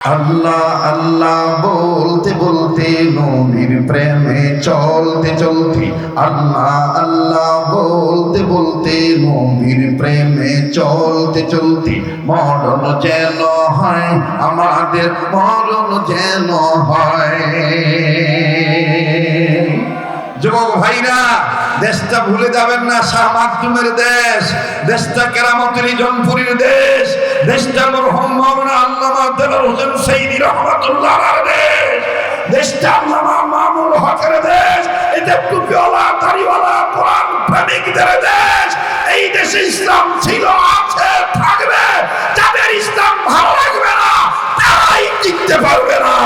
আল্লাহ আল্লাহ বলতে বলতে নবীর প্রেমে চলতে চলতে আল্লাহ আল্লাহ বলতে বলতে নবীর প্রেমে চলতে চলতে মরণ যেন হয় আমাদের, মরণ যেন হয়। যুবক ভাইরা, দেশটা ভুলে যাবেন না, শাহ মাকদুমের দেশ, দেশটা কেরামতুল জনপুরীর দেশ, দেশটা মরহুম মাওলানা আল্লামা দেলোয়ার হোসেন সাইদি রাহমাতুল্লাহ আলাইহির দেশ, দেশটা আল্লামা মামুনুল হকের দেশ, এটা টুপিওয়ালা দাড়িওয়ালা কোরআন প্রেমিকদের দেশ। এই দেশে ইসলাম ছিল, আছে, থাকবে। যাদের ইসলাম ভালো লাগবে না তারাই টিকতে পারবে না।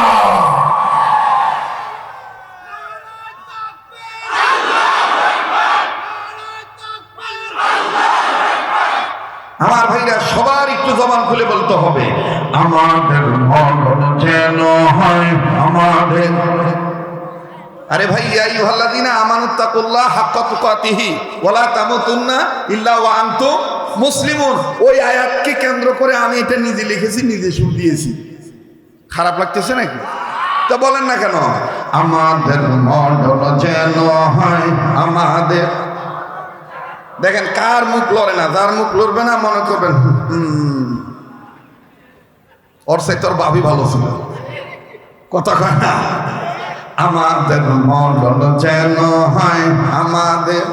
আমার ভাইরা, সবার একটু জবান খুলে বলতে হবে, আমাদের মরণ যেন হয় আমাদের। আরে ভাই, ইয়া আইয়ুহাল্লাযীনা আমানুত্তাকুল্লাহ হাক্কা তুকাতিহি ওয়া লা তামুতুন্না ইল্লা ওয়া আনতুম মুসলিমুন। ওই আয়াতকে কেন্দ্র করে আমি এটা নিজে লিখেছি, নিজে সুর দিয়েছি। খারাপ লাগতেছে নাকি? তা বলেন না কেন? আমাদের মরণ যেন হয় আমাদের। দেখেন, কার মুখ লড়ে না, যার মুখ লড়বে না মনে করবেন ওর সাথে তোর ভাবি ভালো ছিল, কথা কয় না। আমাদের মরণ যেন হয় আমাদের।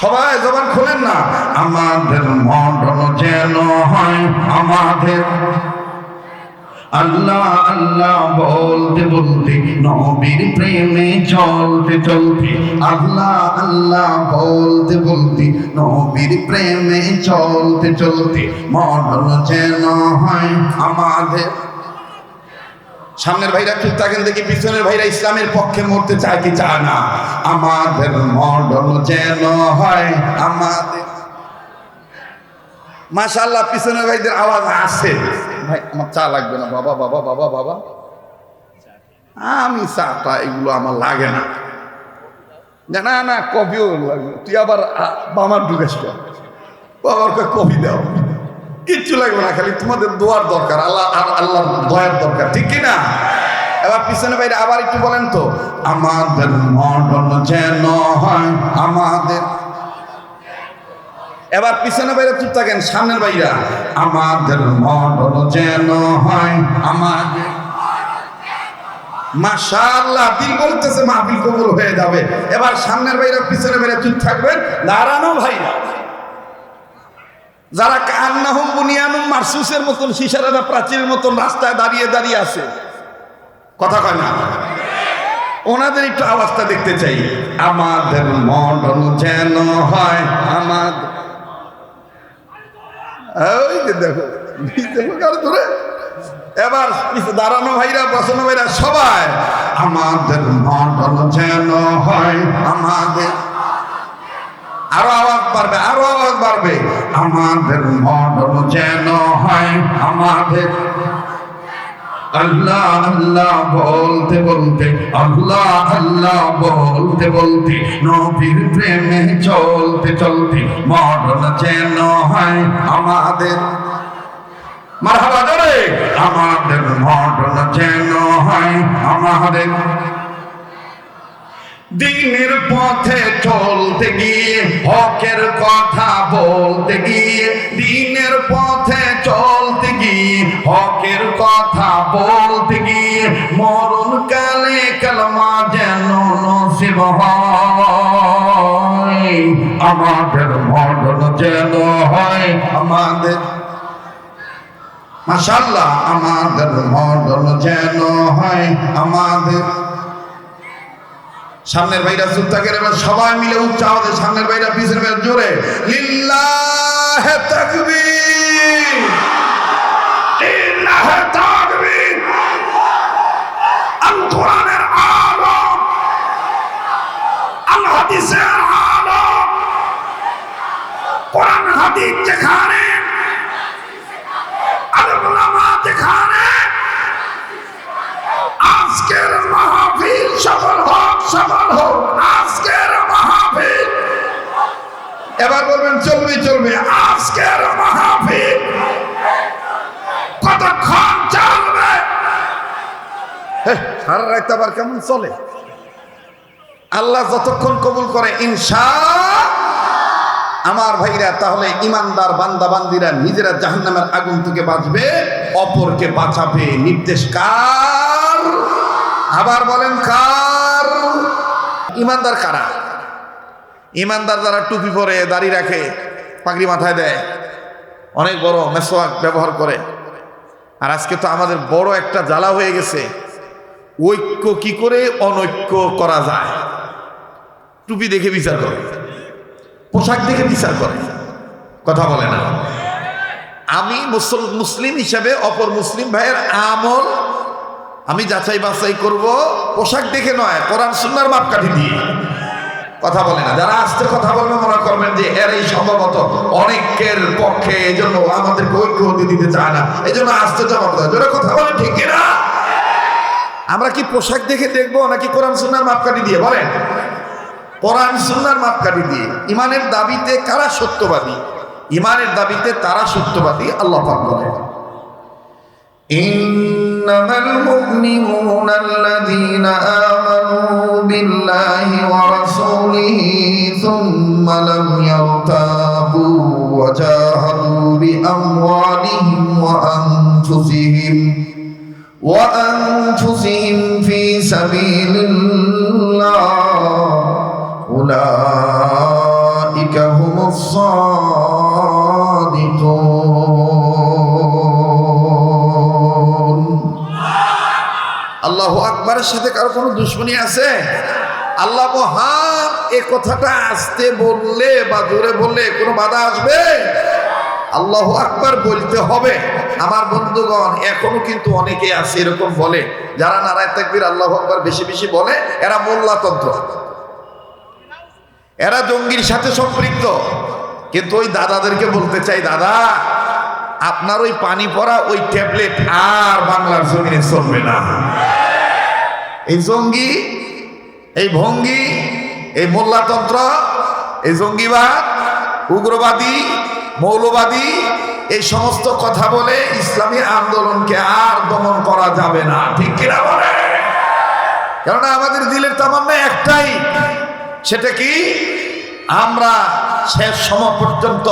সবাই জবান খোলেন না, আমাদের মরণ যেন হয় আমাদের। আল্লাহ আল্লাহ বলতে বলতে নবীর প্রেমে চলতে চলতে, আল্লাহ আল্লাহ বলতে বলতে নবীর প্রেমে চলতে চলতে মরণ যেন হয় আমাদের। সামনের ভাইরা চুপ থাকেন দেখি, পিছনের ভাইরা ইসলামের পক্ষে মরতে চায় কি চায় না? আমাদের মরণ যেন হয় আমাদের। মাশাআল্লাহ, পিছনের ভাইদের আওয়াজ আসে। ভাই আমার চা লাগবে না বাবা, বাবা বাবা বাবা, আমি চাটা এগুলো আমার লাগে না। না না, কফিও লাগবে। তুই আবার বামার ঢুকেছ, বাবার কফি দাও, কিচ্ছু লাগবে না, খালি তোমাদের দোয়ার দরকার, আল্লাহ আর আল্লাহর দয়ার দরকার, ঠিক কিনা? এবার পিছনে বাইরে আবার একটু বলেন তো, আমাদের মরণ যেন হয় আমাদের। এবার পিছনে বাইরে চুপ থাকেন, সামনের বাইরা, আমাদের মরণ যেন হয় আমাদের। মাশাআল্লাহ, দিল বলতেছে মাহফিল কবুল হয়ে যাবে। এবার সামনের বাইরে পিছনে বাইরে চুপ থাকবেন, দাঁড়ানো ভাইরা, যারা কান্নাহুম বুনিয়ানুম মারসুসের মতন, শিশারাদা প্রাচীরের মতন রাস্তায় দাঁড়িয়ে দাঁড়িয়ে আছে, কথা কয় না, ওনাদের একটু অবস্থা দেখতে চাই। আমাদের মরণ যেন হয় আমাদের। ওই যে দেখো ধরে। এবার দাঁড়ানো ভাইরা, বসানো ভাইরা, সবাই আমাদের মরণ যেন হয় আমাদের। আরো আওয়াজ বাড়বে, আরো আওয়াজ বাড়বে, আমাদের মরণ যেন হয় আমাদের। আল্লাহ আল্লাহ বলতে বলতে, আল্লাহ আল্লাহ বলতে বলতে নবীর প্রেমে চলতে চলতে মরণ যেন হয় আমাদের। মারহাবা জোরে, আমাদের মরণ যেন হয় আমাদের। দিনের পথে চলতে গিয়ে, হকের কথা বলতে গিয়ে, দিনের পথে চলতে গিয়ে, হকের কথা বলতে গিয়ে মরণ কালে কালমা যেন নসিব হয় আমাদের। মরণ যেন হয় আমাদের। মাশাআল্লাহ, আমাদের মরণ যেন হয় আমাদের। সামনের ভাইরা চুপ থাকেন, এবার সবাই মিলে উচ্চ আওয়াজে, সামনের ভাইরা পিছনের ভাইরা জোরে লিল্লাহে তাকবীর, লিল্লাহে তাকবীর। আল কোরআনের আলম, আল হাদিসের আলম, কোরআন হাদিস যেখানে, আল উলামা যেখানে, আজকের মাহফিল সফল হোক, সফল হোক আজকের মাহফিল। এবার বলবেন চলবে চলবে, আজকের মাহফিল কতক্ষণ সারা রাত আবার কেমন চলে? আল্লাহ যতক্ষণ কবুল করে আমার ভাইরা, তাহলে ইমানদার বান্দা বান্দিরা নিজেরা জাহান্নামের আগুন থেকে বাঁচবে, অপরকে বাঁচাবে। নির্দেশ কার? আবার বলেন কার? ইমানদার কারা? ইমানদার যারা টুপি পরে, দাড়ি রাখে, পাগড়ি মাথায় দেয়, অনেক বড় মেসওয়াক ব্যবহার করে। আর আজকে তো আমাদের বড় একটা জ্বালা হয়ে গেছে, ঐক্য কি করে অনৈক্য করা যায়। টুপি দেখে বিচার করে, পোশাক দেখে বিচার করে, কথা বলে না। আমি মুসলিম হিসাবে অপর মুসলিম ভাইয়ের আমল আমি যাচাই বাছাই করব, পোশাক দেখে নয়, কোরআন সুন্নাহর মাপকাঠি দিয়ে। কথা বলে না। যারা আস্তে কথা বলবে মনে করবেন যে এরাই সম্ভবত অনেকের পক্ষে, এই জন্য আমাদেরকে ঐক্য হতে দিতে চায় না, এই জন্য আস্তে জবাব দেয়। যারা কথা বলেন ঠিক কিনা? আমরা কি পোশাক দেখে দেখবো নাকি কোরআন সুন্নাহর মাপকাঠি দিয়ে? বলেন, কোরআন সুন্নাহর মাপকাঠি দিয়ে। ইমানের দাবিতে কারা সত্যবাদী? ইমানের দাবিতে তারা সত্যবাদী। আল্লাহ পাক বলেন, ইন্নামাল মুমিনুনা আল্লাযীনা আমানু বিল্লাহি ওয়া রাসূলিহি সুম্মা লাম ইয়ারতাবু ওয়া জাহাদু বিআমওয়ালিহিম ওয়া আনফুসিহিম ফি সাবিলিল্লাহ উলাইকা হুমুস সাদিকুন। আল্লাহু আকবারের সাথে কারো কোনো দুশ্মনী আছে? আল্লাহ মহান, এ কথাটা আস্তে বললে বা জোরে বললে কোনো বাধা আসবে? আল্লাহু আকবার বলতে হবে। আমার বন্ধুগণ, এখনো কিন্তু অনেকে আছে এরকম বলে, যারা নারায়ে তাকবীর আল্লাহু আকবার বেশি বেশি বলে, এরা মোল্লাতন্ত্র, এরা জঙ্গির সাথে সম্পৃক্ত। কিন্তু ওই দাদাদেরকে বলতে চাই, দাদা আপনার ওই পানি পড়া ওই ট্যাবলেট আর বাংলার জমিনে চলবে না। এই জঙ্গি, এই ভঙ্গি, এই মোল্লাতন্ত্র, এই জঙ্গিবাদ, উগ্রবাদী, মৌলবাদী, এই সমস্ত কথা বলে ইসলামী আন্দোলনকে আর দমন করা যাবে না। ঠিক কিনা বলে? কেননা আমাদের দিলের তামান্না একটাই, সেটা কি? আমরা শেষ সময় পর্যন্ত,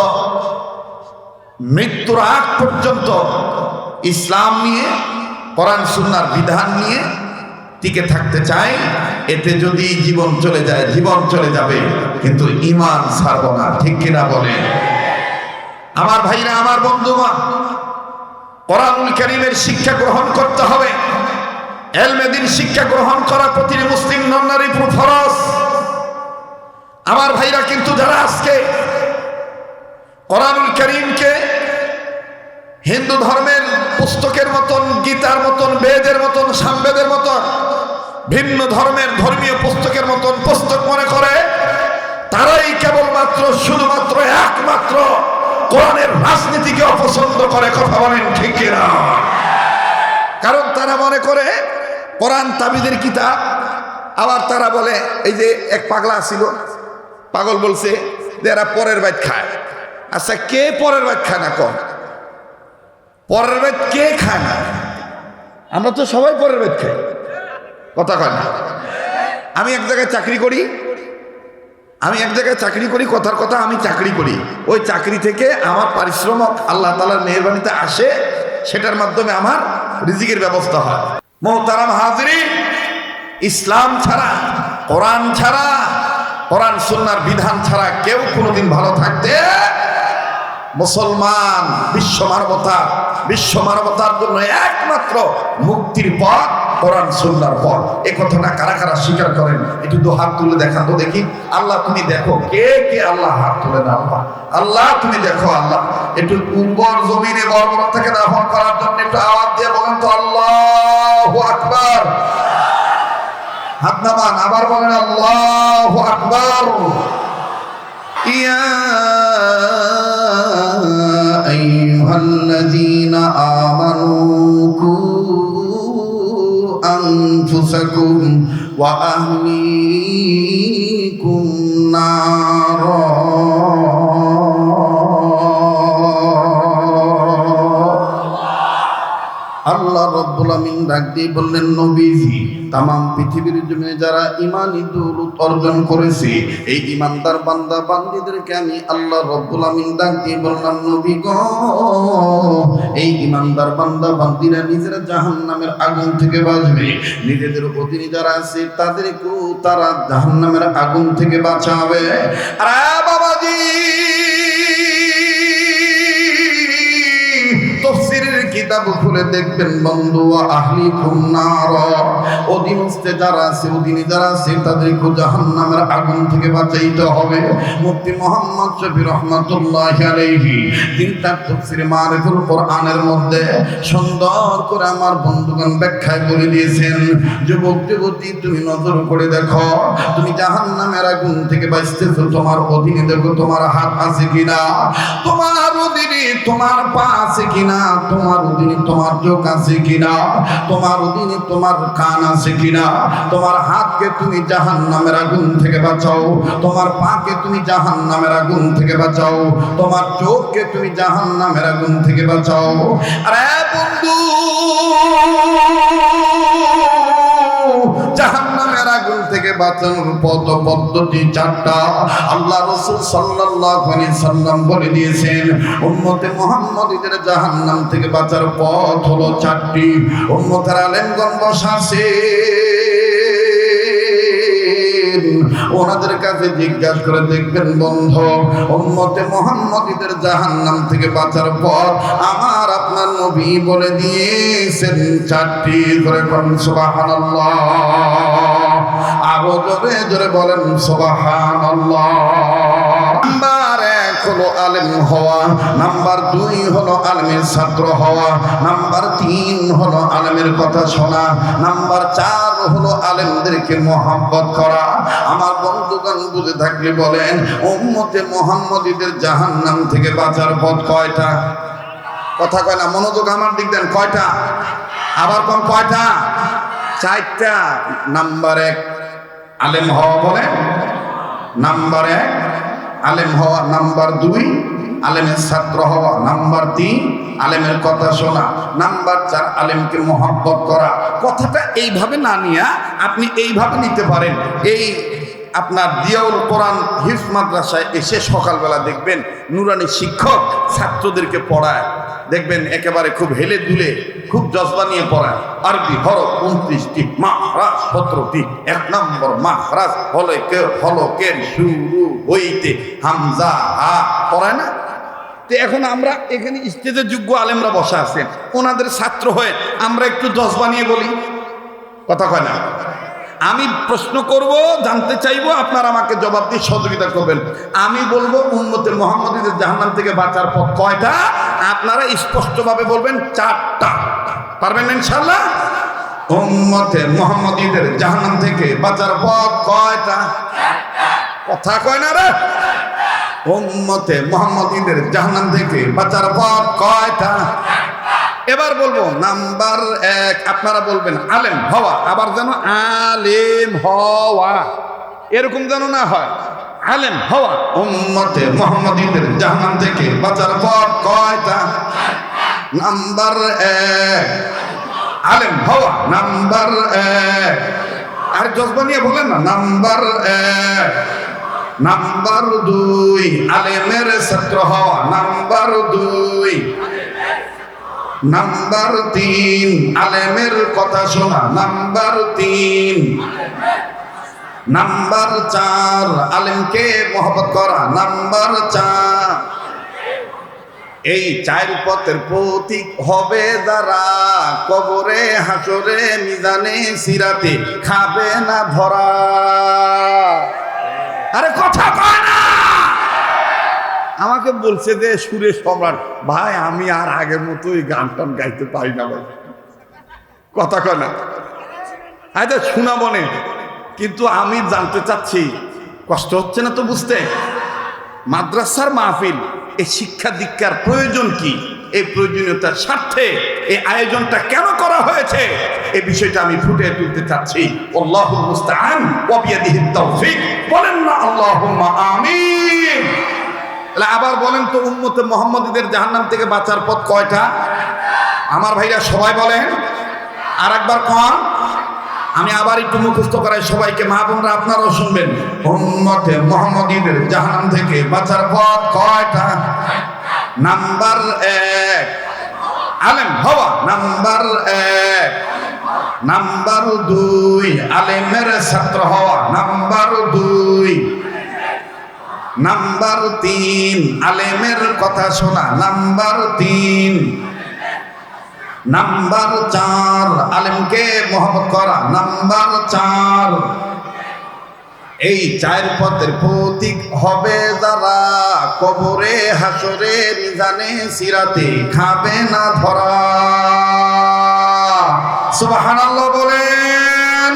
মৃত্যুর আগ পর্যন্ত ইসলাম নিয়ে, কোরআন সুন্নাহর বিধান নিয়ে টিকে থাকতে চাই। এতে যদি জীবন চলে যায়, জীবন চলে যাবে, কিন্তু ঈমান ছাড়ব না। ঠিক কিনা বলে? আমার ভাইরা, আমার বন্ধুগণ, কোরআনুল কারীমের শিক্ষা গ্রহণ করতে হবে। ইলমে দ্বীন শিক্ষা গ্রহণ করা প্রতিটি মুসলিম নর-নারীর উপর ফরজ। আমার ভাইরা, কিন্তু যারা আজকে কোরআনুল কারীমকে হিন্দু ধর্মের পুস্তকের মতন, গীতার মতন, বেদের মতন, সামবেদের মতন ভিন্ন ধর্মের ধর্মীয় পুস্তকের মতন পুস্তক মনে করে, তারাই কেবলমাত্র, শুধুমাত্র, একমাত্র কোরআনের রাজনীতিকে অপছন্দ করে। কথা বলেন ঠিক কিনা? কারণ তারা মনে করে কোরআন তাবিদের কিতাব। আবার তারা বলে, এই যে এক পাগলা ছিল, পাগল বলছে যে এরা পরের বাইত খায়। আচ্ছা, কে পরের বাইত খায় না? কম পরের বাইত কে খায় না? আমরা তো সবাই পরের বাইত খাই, কথা কয় না? আমি এক জায়গায় চাকরি করি, কথার কথা, আমি চাকরি করি। ওই চাকরি থেকে আমার পারিশ্রমিক আল্লাহ তাআলার মেহেরবানিতে আসে, সেটার মাধ্যমে আমার রিজিকের ব্যবস্থা হয়। মুহতারাম হাজিরিন, ইসলাম ছাড়া, কোরআন ছাড়া, কোরআন সুন্নাহর বিধান ছাড়া কেউ কোনোদিন ভালো থাকতে, মুসলমান বিশ্ব মানবতার জন্য একমাত্র মুক্তির পথ কোরআন সুন্নাহর পথ। এই কথাটা কারা কারা স্বীকার করেন? একটু দু হাত তুলে দেখান তো দেখি। আল্লাহ তুমি দেখো কে কে। আল্লাহ হাত তুলে না। আল্লাহ তুমি দেখো। আল্লাহ একটু উর্বর জমিনে বর্বরতাকে দাফন করার জন্য একটু আওয়াজ দিয়ে বলেন তো আল্লাহু আকবার। হাত নামান, আবার বলেন আল্লাহু আকবার। ইয়া আইয়ুহাল্লাযীনা আমানু কু আনফুসাকুম ওয়া আহলিকুম নারা। আল্লাহু আল্লাহ রাব্বুল আমিন ডাক দিয়ে বললেন, নবীজি তাম পৃথিবীর জন্য যারা ঈমানি দৌলত অর্জন করেছে এই ঈমানদার বান্দা বান্দীদেরকে আমি আল্লাহ রাব্বুল আমিন ডাক দিয়ে বললাম, নবী গো, এই ঈমানদার বান্দা বান্দীরা নিজেরা জাহান্নামের আগুন থেকে বাঁচবে, নিজেদের অধীনে যারা আছে তাদেরকেও তারা জাহান্নামের আগুন থেকে বাঁচাবে। আরে বাবাজি, তাফসীরের কিতাব খুলে দেখবেন বন্ধু, আহলিকুম নার, অধীনস্থ যারা আছে অধীনে যারা আছে তাদেরকে জাহান্নামের আগুন থেকে বাঁচাইতে হবে। মুফতি মুহাম্মদ শফি রহমাতুল্লাহি আলাইহি তিনি তার তাফসীরে মারিফুল কোরআনের মধ্যে সুন্দর করে আমার বন্ধুগণ ব্যাখ্যায় বলে দিয়েছেন, যুবক যুবতী তুমি নজর করে দেখো, তুমি জাহান্নামের আগুন থেকে বাঁচতেছো, তোমার অধীনে দেখো তোমার হাত আছে কিনা, তোমার অধীনে তোমার পা আছে কিনা, তোমার অধীনে তোমার চোখ আছে কিনা, তোমার অধীনে তোমার কান আছে কিনা। তোমার হাতকে তুমি জাহান্নামের আগুন থেকে বাঁচাও, তোমার পাকে তুমি জাহান্নামের আগুন থেকে বাঁচাও, তোমার চোখকে তুমি জাহান্নামের আগুন থেকে বাঁচাও। আরে বন্ধু, জাহান্নামের আগুন থেকে বাঁচানোর পথ পদ্ধতি চারটা আল্লাহ রাসূল সাল্লাল্লাহু আলাইহি সাল্লাম বলে দিয়েছেন। উম্মতে মুহাম্মাদীদের জাহান্নাম থেকে বাঁচার পথ হলো চারটি। উম্মতের আলেমগণ বসা আছে, ওনাদের কাছে জিজ্ঞাসা করে দেখবেন বন্ধু, উম্মতে মুহাম্মাদীদের জাহান্নাম থেকে বাঁচার পথ আমার আপনার নবী বলে দিয়েছেন চারটি। করে বলেন সুবহানাল্লাহ, আরো জোরে জোরে বলেন সুবহানাল্লাহ। নাম্বার 1 হলো আলেম হওয়া, নাম্বার 2 হলো আলেমের ছাত্র হওয়া, নাম্বার 3 হলো আলেমের কথা শোনা, নাম্বার 4 হলো আলেমদেরকে মহব্বত করা। আমার বন্ধুগণ বুঝে থাকলে বলেন, উম্মতে মুহাম্মাদীদের জাহান্নাম থেকে বাঁচার পথ কয়টা? কথা কয় না, মনোযোগ আমার দিক দেন। কয়টা? আবার কোন কয়টা? 4টা। নাম্বার 1 আলেম হওয়া, বলেন নাম্বার 1 আলেম হওয়া, নাম্বার 2 আলেমের ছাত্র হওয়া, নাম্বার 3 আলেমের কথা শোনা, নাম্বার 4 আলেমকে মহব্বত করা। কথাটা এইভাবে না নিয়ে আপনি এইভাবে নিতে পারেন। এই আপনার দিয়াউল কোরআন হিফজ মাদ্রাসায় এসে সকালবেলা দেখবেন নুরানি শিক্ষক ছাত্রদেরকে পড়ায়, দেখবেন একেবারে খুব হেলে দুলে খুব জজবা নিয়ে পড়ায়। আরবি হরফ 29টি, মাখরাজ 17টি। 1 নম্বর মাখরাজ হলকের শুরু হইতে হামজা হা পড়ায় না? তো এখন আমরা এখানে স্টেজের যোগ্য আলেমরা বসা আছেন, ওনাদের ছাত্র হয়ে আমরা একটু জজবা নিয়ে বলি, কথা কয় না? আমি প্রশ্ন করব, জানতে চাইবো, আপনারা আমাকে জবাব দিয়ে সহযোগিতা করবেন। আমি বলবো উম্মতে মুহাম্মাদীদের জাহান্নাম থেকে বাঁচার পথ কয়টা, আপনারা স্পষ্টভাবে বলবেন 4টা। পারবেন ইনশাআল্লাহ? উম্মতে মুহাম্মাদীদের জাহান্নাম থেকে বাঁচার পথ কয়টা? কথা কয় না রে? উম্মতে মুহাম্মাদীদের জাহান্নাম থেকে বাঁচার পথ কয়টা? এবার বলবো নাম্বার 1, আপনারা বলবেন আলেম হওয়া, আবার যেন আলেম হওয়া এরকম যেন না হয়। আলেম হওয়া, উম্মতে মুহাম্মাদীদের জাহান্নাম থেকে বাঁচার পথ কয়টা? নাম্বার 1 আলেম হওয়া, নাম্বার 1 আর জজবা নিয়ে বলেন না। নাম্বার 1 নাম্বার 2 আলেমের ছাত্র হওয়া, নাম্বার 2 নাম্বার 3 আলেমের কথা শোনা, নাম্বার 3 নাম্বার 4 আলেমকে মহব্বত করা, নাম্বার 4। এই 4 পথের প্রতীক হবে যারা, কবরে হাসরে মিজানে সিরাতে খাবে না ধরা। আরে কথা কয় না? আমাকে বলছে যে সুরে সম্রাট ভাই, আমি আর আগের মতো এই গান টান গাইতে পারি না ভাই, কথা কয় না? আচ্ছা শোনা বনে, কিন্তু আমি জানতে চাচ্ছি, কষ্ট হচ্ছে না তো বুঝতে? মাদ্রাসার মাহফিল, এই শিক্ষা দীক্ষার প্রয়োজন কি, এই প্রয়োজনীয়তার স্বার্থে এই আয়োজনটা কেন করা হয়েছে, এই বিষয়টা আমি ফুটিয়ে তুলতে চাচ্ছি। আল্লাহুল মুস্তাআন ওয়া বিয়াদিহিত তাওফিক। বলেন না আল্লাহুম্মা আমিন। আবার বলেন তো, উম্মতে মুহাম্মাদীদের জাহান্নাম থেকে বাঁচার পথ কয়টা? আমার ভাইরা সবাই বলেন, আর একবার কন। আমি আবার একটু মুখস্থ করাই সবাইকে, মা বোনরা আপনারাও শুনবেন। উম্মতে মুহাম্মদীদের জাহান্নাম থেকে বাঁচার পথ কয়টা? নাম্বার 1 আলেম হওয়া, নাম্বার 1। নাম্বার 2 আলেমের ছাত্র হওয়া, নাম্বার 2। নাম্বার 3 আলেমের কথা শোনা, নাম্বার 3। নাম্বার 4 আলেমকে মহব্বত করা, নাম্বার 4। এই 4 পথের প্রতীক হবে যারা, কবরে হাসরে মিজানে সিরাতে খাবে না ধরা। সুবহানাল্লাহ বলেন।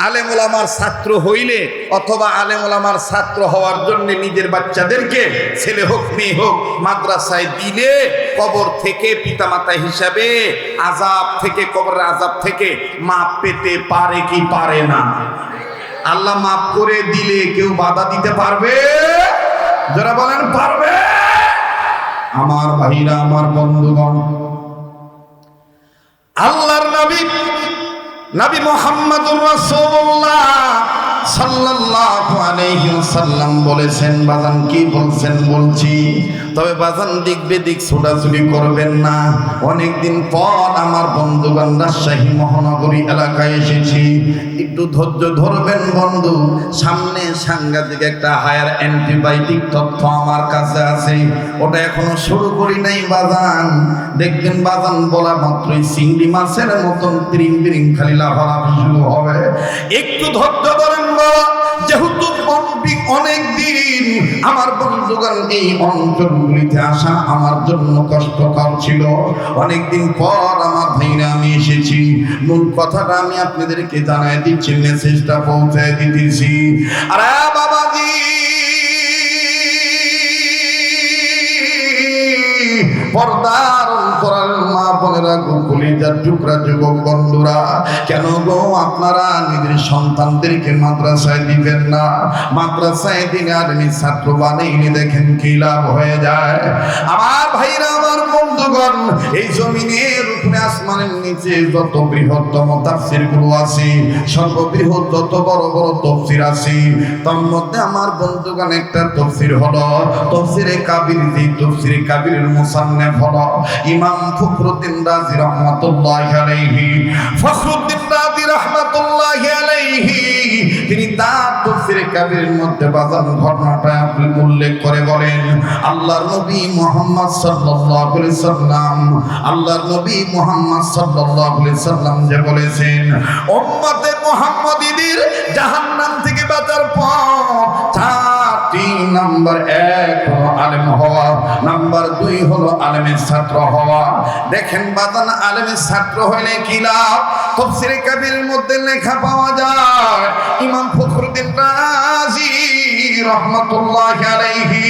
আলেম ওলামার ছাত্র হইলে অথবা আলেম ওলামার ছাত্র হওয়ার জন্য নিজের বাচ্চাদেরকে, ছেলে হোক মেয়ে হোক, মাদ্রাসায় দিলে কবর থেকে পিতামাতা হিসাবে আযাব থেকে, কবরের আযাব থেকে মাপ পেতে পারে কি পারে না? আল্লাহ মাফ করে দিলে কেউ বাধা দিতে পারবে? যারা বলেন পারবে। আমার ভাইরা, আমার বন্ধুগণ, আল্লাহর নবী মুহাম্মদুর রাসূলুল্লাহ সাল্লাল্লাহু আলাইহি ওয়াসাল্লাম বলেছেন, বাজান কি বলছেন বলছি, তবে বাজান দিক বেদিক ছোটাছুটি করবেন না। অনেকদিন পর আমার বন্ধুগণ রাজশাহী মহানগরী এলাকায় এসেছি, একটু ধৈর্য ধরবেন বন্ধু। সামনে সাংঘাতিক একটা হায়ার অ্যান্টিবায়োটিক তথ্য আমার কাছে আছে, ওটা এখনো শুরু করি নাই বাজান। দেখবেন বাজান বলা মাত্রই চিংড়ি মাছের মতন ত্রিং বিরিং খালি লাফালাফি শুরু হবে। একটু ধৈর্য ধরেন বাবা, যেহেতু অনেক দিন আমার বন্ধুগণ এই অঞ্চলগুলিতে আসা আমার জন্য কষ্টকর ছিল। অনেকদিন পর আমার ভাইরা আমি এসেছি, মূল কথাটা আমি আপনাদেরকে জানাই দিচ্ছি, মেসেজটা পৌঁছায় দিতেছি। আরে বাবাজি, পর্দার অন্তরাল মা বোনেরা, কলিজার টুকরা যুবক বন্ধুরা, কেন গো আপনারা নিজের সন্তানদেরকে মাদ্রাসায় দিবেন না? মাদ্রাসায় দিনে আর ছাত্র বানিয়ে দেখেন কি লাভ হয়ে যায়। আমার ভাইরা, আমার বন্ধুগণ, এই জমিনের উপরে আসমানের নিচে যত বৃহত্তম তাফসীর গুলো আছে, সর্ববৃহৎ যত বড় বড় তাফসীর আছে, তার মধ্যে আমার বন্ধুগণ একটা তাফসীর হলো তাফসীরে কাবির। যে তাফসীরে কাবিরের মুসান্নিফ হলো ইমাম ফখরুদ্দিন রাজি রাহমাতুল্লাহি আলাইহি। ফখরুদ্দিন রাজি রাহমাতুল্লাহি আলাইহি তিনি তার তাফসীরে কাবিরের মধ্যে বাজান ঘটনাটা উল্লেখ করে বলেন, আল্লাহর নবী মুহাম্মদ সাল্লাল্লাহু আলাইহি সাল্লাম, আল্লাহর নবী মুহাম্মদ সাল্লাল্লাহু আলাইহি সাল্লাম যে বলেছেন, উম্মতে মুহাম্মাদীদের জাহান্নাম থেকে বাঁচার পথ 4টি। নাম্বার 1 হলো আলেম হওয়া, নাম্বার 2 হলো আলেমের ছাত্র হওয়া। দেখেন বাজান, আলেমের ছাত্র হইলে কি লাভ? তাফসীরে কাবিরের মধ্যে লেখা পাওয়া যায়, ইমাম ফখরুদ্দিন রাজি রাহমাতুল্লাহি আলাইহি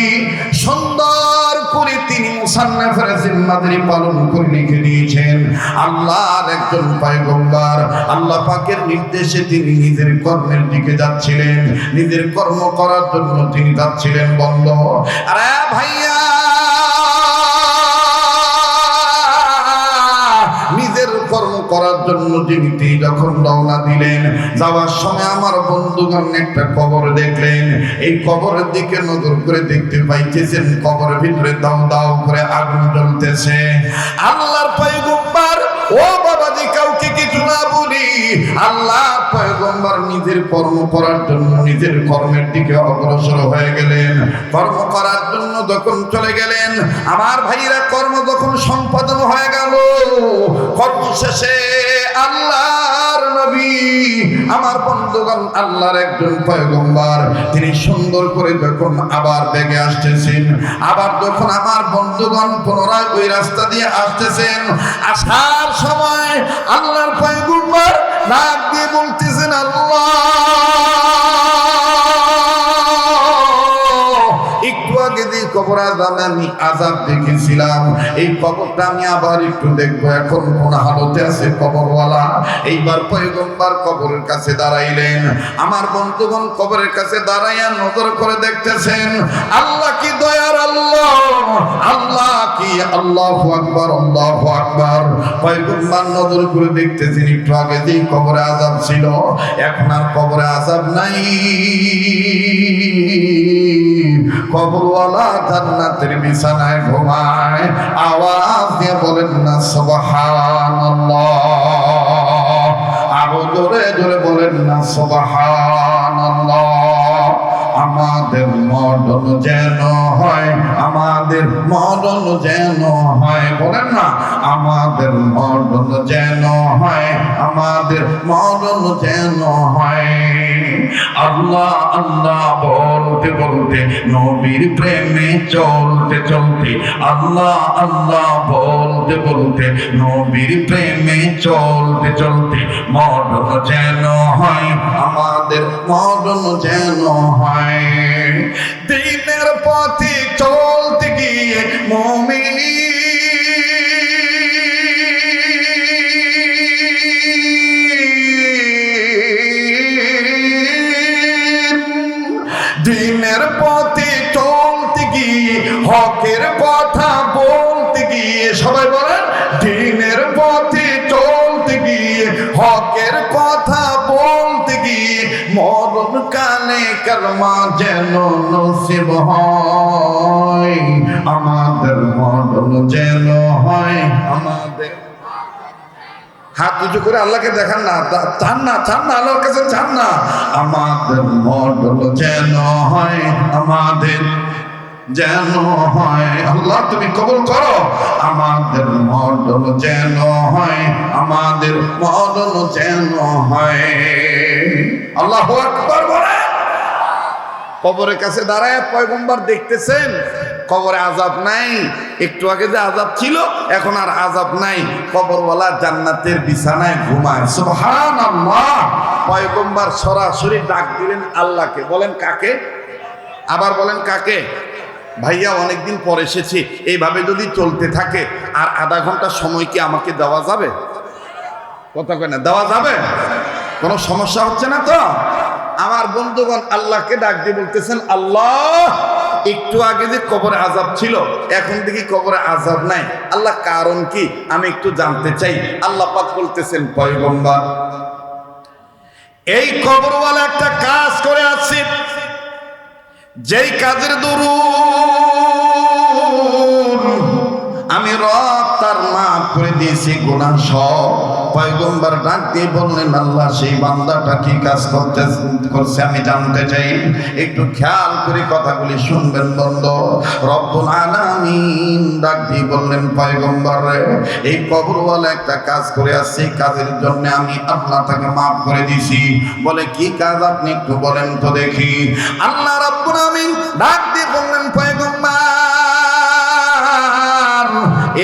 সুন্দর করে তিনি মুসান্নাফের জিম্মাদারি পালন করে লিখে দিয়েছেন। আল্লাহর একজন পয়গম্বর, আল্লাহ পাকের নির্দেশে তিনি নিজের কর্মের দিকে যাচ্ছিলেন, নিজের কর্ম করার জন্য তিনি যাচ্ছিলেন। বন্ধ, আরে ভাইয়া, নিজের কর্ম করার জন্য তিনি যখন রওনা দিলেন, যাওয়ার সময় আমার বন্ধুগণ একটা কবর দেখলেন। এই কবরের দিকে নজর করে দেখতে পাইতেছেন কবরের ভিতরে দাও দাও করে আগুন জ্বলতেছে। আল্লাহর পয়গম্বর, ও বাবাজি, কাউকে কিছু না বলি, আল্লাহর পয়গম্বর নিজের কর্ম করার জন্য নিজের কর্মের দিকে অগ্রসর হয়ে গেলেন। কর্ম করার জন্য যখন চলে গেলেন, আমার ভাইরা কর্ম যখন সম্পাদন হয়ে গেল, কর্ম শেষে আল্লাহর নবী, আমার বন্ধুগণ, আল্লাহর একজন পয়গম্বর, তিনি সুন্দর করে যখন আবার বেগে আসতেছেন, আবার যখন আমার বন্ধুগণ পুনরায় ওই রাস্তা দিয়ে আসতেছেন, আসার সময় আল্লাহর পয়গম্বর ডাক দিয়ে বলতেছেন, আল্লাহ, একটু আগে দিয়ে কবর আযাবে আমি আযাব দেখেছিলাম, এই কবরটা আমি আবার একটু দেখবো এখন কোন হালতে আছে কবরওয়ালা। এইবার পয়গম্বর কবরের কাছে দাঁড়াইলেন। আমার বন্ধুগণ কবরের কাছে দাঁড়াইয়া নজর করে দেখতেছেন আল্লাহ কি দয়ার আল্লাহ, আল্লাহ কি, আল্লাহু আকবার, আল্লাহু আকবার। পয়গম্বর নজর করে দেখতেছেন একটু আগে যে কবরে আযাব ছিল এখন আর কবরে আযাব নাই। কবরওয়ালা জান্নাতের বিছানায় ঘুমায়। আওয়াজ দিয়ে বলেন না সুবহানাল্লাহ, আরো জোরে জোরে বলেন না সুবহানাল্লাহ। আমাদের মরণ যেন হয়, আমাদের মরণ যেন হয়, বলেন না আমাদের মরণ যেন হয়, আমাদের মরণ যেন হয়। আল্লাহ আল্লাহ বলতে বলতে নবীর প্রেমে চলতে চলতে, আল্লাহ আল্লাহ বলতে বলতে নবীর প্রেমে চলতে চলতে মরণ যেন হয়, আমাদের মরণ যেন হয়। দিনের পথে চলতে গিয়ে মুমিন দিনের পথে চলতে গিয়ে হকের কথা বলতে গিয়ে, সবাই বলেন দিনের পথে চলতে গিয়ে হকের কথা বলতে গিয়ে মরণ কালে কালমা যেন নসিব হয়, আমাদের মরণ যেন হয়, আমাদের। হাত উঁচু করে আল্লাহকে দেখান না, চান না, চান না, আল্লাহর কাছে চান না। আমাদের মরণ যেন হয়, আমাদের যেন হয়। আল্লাহ তুমি কবুল করো। আমাদের মরণ যেন হয়, আমাদের মরণ যেন হয়। আল্লাহু আকবার বলেন। কবরের কাছে দাঁড়ায় পয়গম্বর দেখতেছেন কবরে আযাব নাই। একটু আগে যে আযাব ছিল এখন আর আযাব নাই। কবরওয়ালা জান্নাতের বিছানায় ঘুমায়। সুবহানাল্লাহ। পয়গম্বর সরাসরি ডাক দিলেন আল্লাহকে। বলেন কাকে? আবার বলেন কাকে? ভাইয়া অনেকদিন পর এসেছি, এইভাবে যদি চলতে থাকে আর আধা ঘন্টা সময় কি আমাকে দেওয়া যাবে? কথা কয় না, দেওয়া যাবে? কোনো সমস্যা হচ্ছে না তো? আমার বন্ধুগণ আল্লাহকে ডাক দিয়ে বলতেছেন আল্লাহ একটু আগে যে কবরে আযাব ছিল এখন দেখি কবরে আযাব নাই, আল্লাহ কারণ কি আমি একটু জানতে চাই। আল্লাহ পাক বলতেছেন পয়গম্বর এই কবরওয়ালা একটা কাজ করে আছে, যেই কাজের দরুন আমি রব তার মাফ করে দিয়েছি গুনাহ সব। পয়গম্বর ডাক দিয়ে বললেন আল্লাহ সেই বান্দাটা কি কাজ করছে আমি জানতে চাই, একটু খেয়াল করে কথাগুলি শুনবেন বন্ধু। রব্বুল আলামিন ডাক দিয়ে বললেন পয়গম্বর এই কবরওয়ালা একটা কাজ করে আসছে, কাজের জন্য আমি আল্লাহ তাকে মাফ করে দিয়েছি। বলে কি কাজ আপনি একটু বলেন তো দেখি। আল্লাহ রব্বুল আলামিন ডাক দিয়ে বললেন পয়গম্বর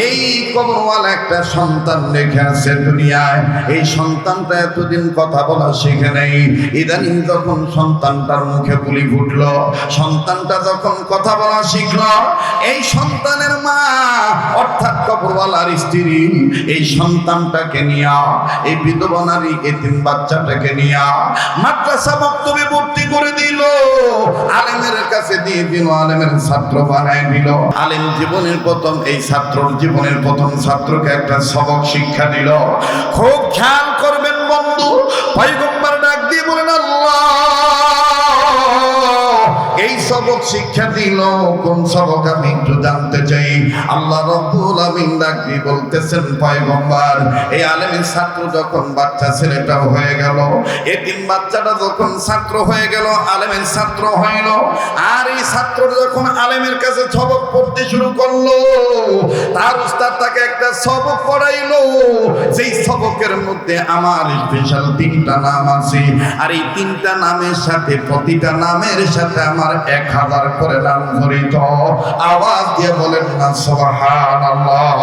এই কবরওয়ালা একটা সন্তান রেখে আছে দুনিয়ায়, এই সন্তানটা এতদিন কথা বলা শিখে নেই, ইদানিং যখন সন্তানটার মুখে বুলি ফুটলো, সন্তানটা যখন কথা বলা শিখলো, এই সন্তানের মা অর্থাৎ কবরওয়ালার স্ত্রী এই সন্তানটাকে নিয়া, এই বিধবা নারী এতিম বাচ্চাটাকে নিয়া মাদ্রাসা মক্তবে ভর্তি করে দিল, আলেমের কাছে দিয়ে দিল, আলেমের ছাত্র বানায় দিল। আলেম জীবনের প্রথম এই ছাত্রর জীবনের প্রথম ছাত্রকে একটা সবক শিক্ষা দিল। খুব খেয়াল করবেন বন্ধু। পয়গম্বর ডাক দিয়ে বলেন আল্লাহ এই সবক শিক্ষা দিল, কোন সবক আমি একটু জানতে চাই। আল্লাহ রাব্বুল আলামিন ডাক দিয়ে বলতেছেন পয়গম্বর এই আলেমের ছাত্র যখন বাচ্চা ছেলেটা হয়ে গেল, এতিম বাচ্চাটা যখন ছাত্র হয়ে গেল, আলেমের ছাত্র হইল, আর এই ছাত্র যখন আলেমের কাছে সবক পড়তে শুরু করলো, তার উস্তাদ তাকে একটা সবক পড়াইলো, যেই সবকের মধ্যে আমার স্পেশাল 3টা নাম আছে, আর এই 3টা নামের সাথে প্রতিটা নামের সাথে আমার 1000 করে নাম জড়িত। আওয়াজ দিয়ে বলেন না সুবহানাল্লাহ,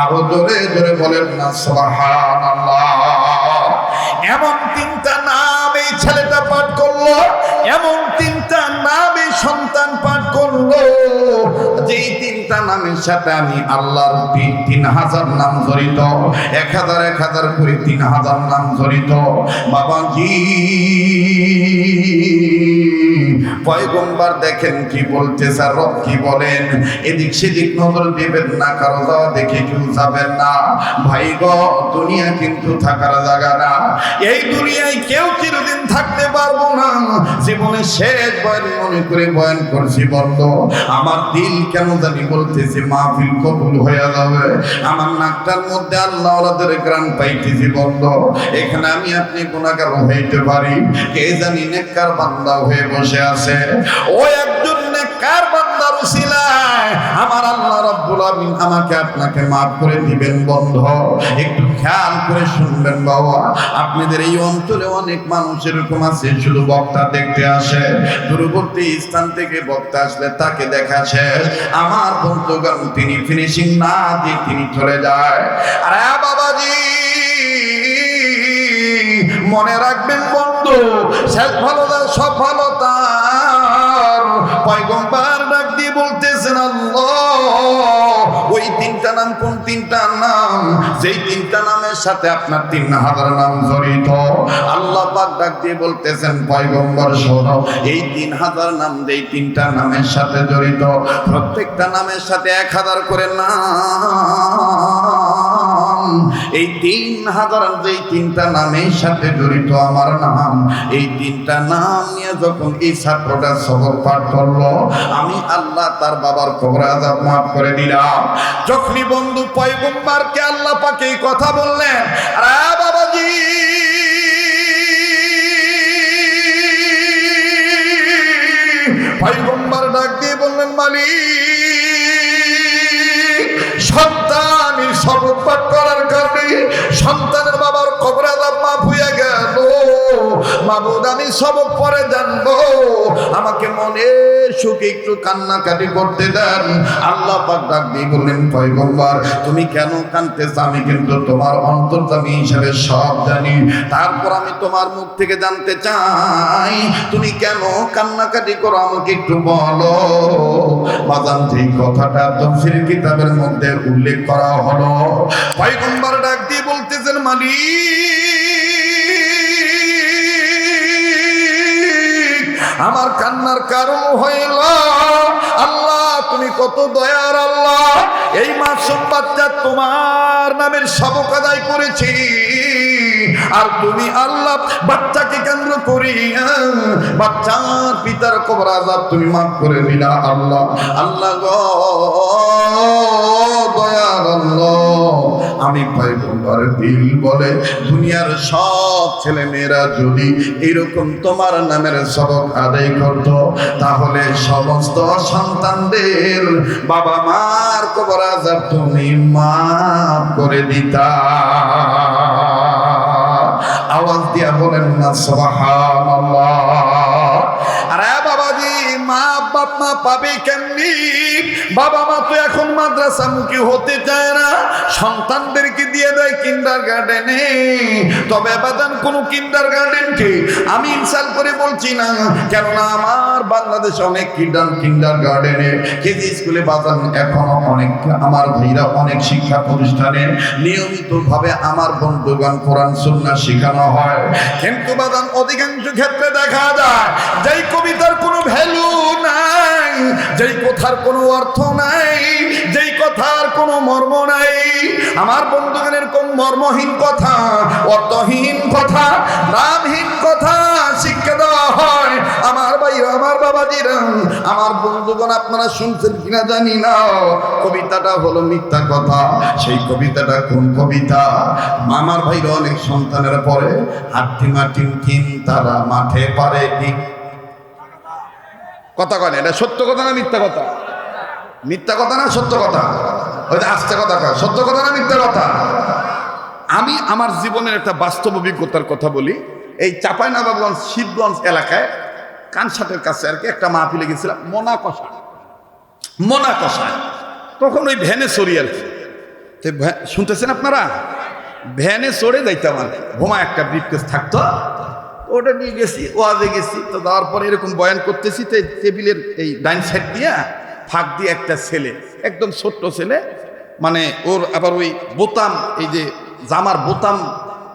আরো জোরে জোরে বলেন না সুবহানাল্লাহ। এমন 3টা নাম এই ছেলেটা পাঠ করলো, এমন 3টা নাম এই সন্তান পাঠ করলো, যেই তিনটা নামের সাথে আমি আল্লাহর 3000 নাম জড়িত, 1000 করে 3000 নাম জড়িত। বাবাজি পয়গম্বর দেখেন কি বলতেছে, রব কি বলেন, এদিক সেদিক নজর দিবেন না, কারো যাওয়া দেখে কেউ যাবেন না। ভাই গো, দুনিয়া কিন্তু থাকার জায়গা না, এই দুনিয়ায় কেউ চিরদিন থাকতে পারবো না। জীবনে শেষ বয়ান মনে করে বয়ান করছি বন্ধ, আমার দিল কেন জানি বলতেছে মাহফিল কবুল হয়ে যাবে, আমার নাকটার মধ্যে আল্লাহ ওদের গ্রান পাইতেছি বন্ধ। এখানে আমি আপনি গুনাহগার হইতে পারি, কে জানি নেককার বান্দা হয়ে বসে আছে। ও একজন নেককার বান্দার উসিলায় আমার আল্লাহ রাব্বুল আমিন আমাকে আপনাকে মাফ করে দিবেন বন্ধ। একটু খেয়াল করে শুনবেন বাবা, আপনাদের এই অঞ্চলে অনেক মানুষ এরকম আছে, শুধু বক্তা দেখতে আসে, দূরবর্তী স্থান থেকে বক্তা আসলে তাকে দেখা শেষ, আমার বন্ধুগণ তিনি ফিনিশিং না দিয়ে তিনি চলে যায়। আরে বাবাজি মনে রাখবেন বন্ধু, শেষ ভালো সব ভালো তার। পয়গম্বর ডাক দিয়ে বলতেছেন আল্লাহ ওই তিনটা নাম কোন তিনটা নাম, যেই তিনটা নামের সাথে আপনার 3000 নাম জড়িত। আল্লাহ পাক ডাক দিয়ে বলতেছেন পয়গম্বর শোনো, এই 3000 নাম যেই তিনটা নামের সাথে জড়িত, প্রত্যেকটা নামের সাথে 1000 করে নাম। এই 3000 যেই তিনটা নামের সাথে জড়িত আমার নাম, এই তিনটা নাম নিয়ে যখন এই ছাত্রটা সবক পাঠ করলো, আমি আল্লাহ তার বাবার কবর আযাব মাফ করে দিলাম। যখনই বন্ধু পয়গম্বরকে আল্লাহ পাক এই কথা বললেন, আরে বাবাজি পয়গম্বর ডাক দিয়ে বললেন মালিক, সন্তানের সবক পাঠ করার কারণে সন্তানের বাবার কবর আযাব মাফ হয়ে গেল। মাবুদ আমি সবক পরে জানবো, আমাকে মনের সুখে একটু কান্নাকাটি করতে দেন। আল্লাহ পাক ডাক দিয়ে বললেন পয়গম্বর তুমি কেন কাঁদতেছ, আমি কিন্তু তোমার অন্তর্যামী হিসেবে সব জানি, তারপর আমি তোমার মুখ থেকে জানতে চাই তুমি কেন কান্নাকাটি করো, আমাকে একটু বলো। বাজান যেই কথাটা তাফসীর কিতাবের মধ্যে উল্লেখ করা হলো, পয়গম্বর ডাক দিয়ে বলতেছেন মালিক আমার কান্নার কারণ হইল আল্লাহ তুমি কত দয়ার আল্লাহ, এই মাসুম বাচ্চা তোমার নামের সবক আদায় করেছি, আর তুমি আল্লাহ বাচ্চাকে কেন্দ্র করি বাচ্চার পিতার কবর আযাব তুমি মাফ করে দিলা। আল্লাহ আল্লাহ গো দয়ার আল্লাহ, আমি পয়গম্বর দিল বলে দুনিয়ার সব ছেলে মেয়েরা যদি এরকম তোমার নামের সবক আদায় করত, তাহলে সমস্ত সন্তানদের বাবা মার কবর আযাব তুমি মাফ করে দিতা। আওয়াজ দিয়া বলেন না সুবহানাল্লাহ। আরে বাবাজি মা বাপ মা পাবে কেমনি, বাবা মা তো এখন মাদ্রাসা মুখী হতে চায় না, সন্তানদেরকে দিয়ে দেয় কিন্ডারগার্টেনে। তবে বাদান কোন কিন্ডারগার্টেনকে আমি ইনসাল্ট করে বলছি না, কেননা আমার বাংলাদেশে অনেক কিন্ডারগার্টেনে কেজি স্কুলে বাদান এখনো অনেক আমার ভাইরা অনেক শিক্ষা প্রতিষ্ঠানে নিয়মিতভাবে আমার বন্ধুগণ কোরআন সুন্নাহ শেখানো হয়, কিন্তু বাদান অধিকাংশ ক্ষেত্রে দেখা যায় যেই কবিতার কোনো ভ্যালু নাই, যেই কথার কোনো অর্থ নাই, যেই কথার কোনো মর্ম নাই, আমার বন্ধুগণের কোন মর্মহীন কথা, অর্থহীন কথা, নামহীন কথা শিক্ষা দেওয়া হয়। আমার ভাইরা আমার বাবাজিরা আমার বন্ধুগণ আপনারা শুনছেন কিনা জানি না, কবিতাটা হলো মিথ্যা কথা। সেই কবিতাটা কোন কবিতা? আমার ভাইরা অনেক সন্তানের পরে হাট্টিমা টিমটিম তারা মাঠে পারে ঠিক কথা কয় না, এটা সত্য কথা না মিথ্যা কথা? মিথ্যা কথা না সত্য কথা? ওই যে আস্তে কথা কয়, সত্য কথা না মিথ্যা কথা? আমি আমার জীবনের একটা বাস্তব অভিজ্ঞতার কথা বলি। এই চাঁপাইনবাবগঞ্জ শিবগঞ্জ এলাকায় কানসাটের কাছে আর কি একটা মাহফিলে গেছিলাম, মোনা কষায়। তখন ওই ভ্যানে চড়ি আর কি, শুনতেছেন আপনারা? ভ্যানে চড়ে যাইতাম আর কি, ঘুমা একটা ব্রিফকেস থাকতো, ওটা নিয়ে গেছি, ওয়াজে গেছি। তো যাওয়ার পরে এরকম বয়ান করতেছি, তো টেবিলের এই ডাইন সাইড দিয়ে ফাঁক দিয়ে একটা ছেলে, একদম ছোট্ট ছেলে, মানে ওর আবার ওই বোতাম, এই যে জামার বোতাম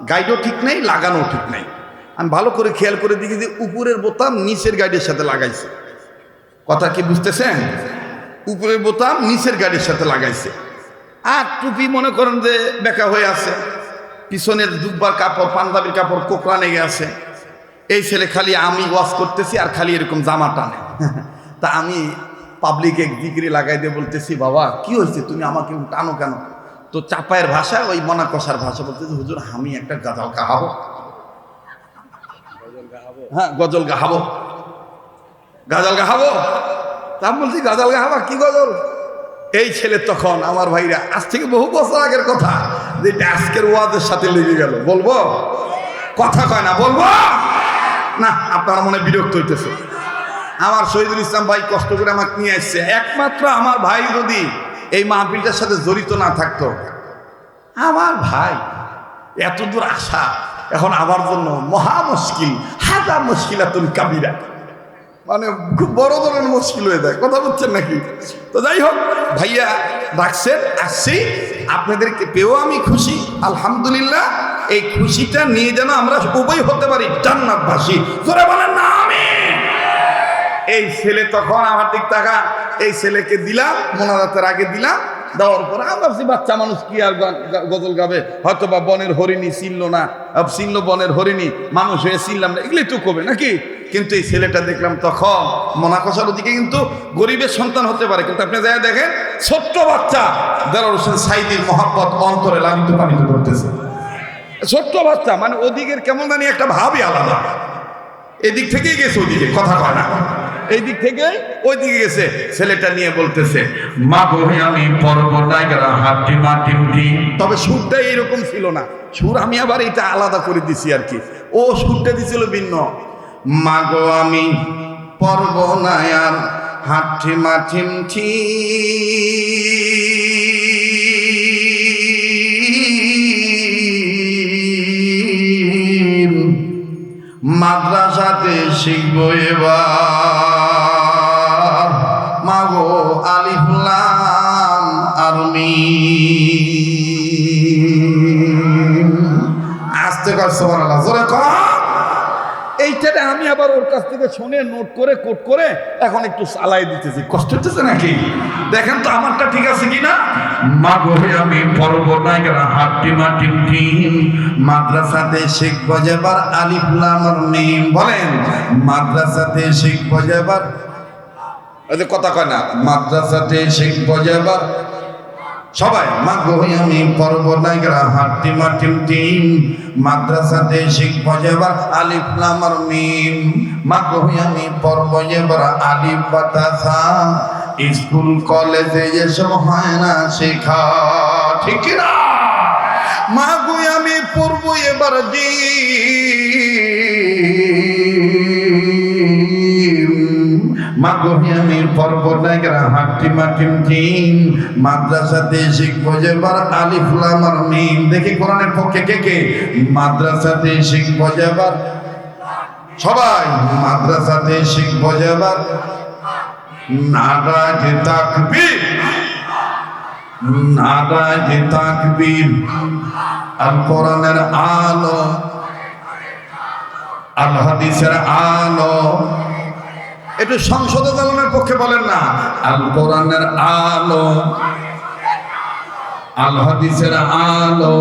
গাইডও ঠিক নেই, লাগানো ঠিক নেই। আমি ভালো করে খেয়াল করে দেখি যে উপরের বোতাম নিচের গাইডের সাথে লাগাইছে। কথা কি বুঝতেছেন? উপরের বোতাম নিচের গাইডের সাথে লাগাইছে। আর টুপি মনে করেন যে বেঁকা হয়ে আছে, পিছনের দুব্বার কাপড়, পাঞ্জাবির কাপড় কোকড়া লেগে আছে। এই ছেলে খালি আমি ওয়াজ করতেছি আর খালি এরকম জামা টানে। তা আমি পাবলিকে ডিগ্রি লাগাই দিয়ে বলতেছি, বাবা কি হয়েছে, তুমি আমাকে টানো কেন? তো চাপায়ের ভাষা, ওই মনা কষার ভাষা বলতেছি, হুজুর আমি একটা গাজাল গাহাবো। হ্যাঁ, গজল গাহাবো, গাজাল গাহাবো। তা আমি বলছি, গাজাল গাহাবা, কি গজল? এই ছেলে তখন, আমার ভাইরা, আজ থেকে বহু বছর আগের কথা, যেটা আজকের ওয়াজের সাথে লেগে গেল। বলবো? কথা কয় না, বলবো না? আপনারা মনে বিরক্ত হইতেছে। আমার শহীদুল ইসলাম ভাই কষ্ট করে আমাকে নিয়ে আসছে। একমাত্র আমার ভাই যদি এই মাহফিলটার সাথে জড়িত না থাকতো, আমার ভাই এত দূর আসা এখন আমার জন্য মহা মুশকিল, হাজার মুশকিলাতুন কাবিরা, মানে খুব বড় ধরনের মুশকিল হয়ে যায়। কথা বলছেন নাকি? তো যাই হোক, ভাইয়া ডাকছেন, আসছি, আপনাদেরকে পেয়েও আমি খুশি, আলহামদুলিল্লাহ। এই খুশিটা নিয়ে যেন আমরা উভয় হতে পারি জান্নাতবাসী। জোরে বলেন না আমিন। এই ছেলে তখন আমার দিক টাকা, এই ছেলেকে দিলাম, মোনাজাতের আগে দিলাম, দেওয়ার পরে আমি ভাবছি বাচ্চা মানুষ কি আর গজল গাবে, হয়তো বা বনের হরিণী চিনলো না, চিনলো বনের হরিণী, মানুষ হয়ে চিনলাম না, এগুলোই তো কবে নাকি? কিন্তু এই ছেলেটা দেখলাম তখন মোনাকষার ওদিকে, কিন্তু গরিবের সন্তান হতে পারে, কিন্তু আপনি যাই দেখেন ছোট্ট বাচ্চা দেলোয়ার হোসেন সাঈদীর মহব্বত অন্তরে লালিত পালিত করতেছে। ছোট্ট বাচ্চা, মানে ওদিকের কেমন জানি একটা ভাবই আলাদা। এদিক থেকেই গেছে ওদিকে, কথা কয় না, এই দিক থেকে ওই দিকে গেছে। ছেলেটা নিয়ে বলতেছে, মা গো আমি পর্বতায়রা হাতি মাটিমটি। তবে সুরটা এইরকম ছিল না, সুর আমি আবার এটা আলাদা করে দিছি আর কি। ও সুরটা দিছিল ভিন্ন। মা গো আমি পর্বনায়ার হাটি মাটিমটি, মাদ্রাসাতে শিখবো এবার, মাগো আলিফ লাম আর মিম। আস্তে কর সুবহানাল্লাহ, জোরে কর। এইটাতে আমি আবার ওর কাছ থেকে শুনে নোট করে কোট করে এখন একটু চালাই দিতেছি। কষ্ট হচ্ছে নাকি? দেখেন তো আমারটা ঠিক আছে কিনা। মাগো আমি পর্বতায়রা হাটি মাটিমটি, মাদ্রাসাতে শিখবো যেবার আলিফ লাম আর মিম। বলেন, মাদ্রাসাতে শিখবো যেবার, ওই যে কথা কয় না, মাদ্রাসাতে শিখবো যেবার সবাই। মাগো আমি পর্বতায়রা হাটি মাটিমটি, মাদ্রাসাতে শিখবো যেবার আলিফ লাম আর মিম। মাগো আমি পড়বো যেবার আলিফ বাতাসা, স্কুল কলেজে এসব হয় না শেখা, ঠিক না? মাগো আমি পড়বো এবার মাগো আমি পর্বতায়রা হাটি মাটিমটি, মাদ্রাসাতে শিখবো যেবার আলিফ লাম আর মিম। দেখি কোরআনের পক্ষে কে কে মাদ্রাসাতে শিখবো যেবার, সবাই মাদ্রাসাতে শিখবো যেবার নারায়ে তাকবীর, নারায়ে তাকবীর। আল কোরআনের আলো, আল হাদিসের আলো। একটু সংসদে চালানোর পক্ষে বলেন না, আল কোরআনের আলো, আল হাদিসের আলো,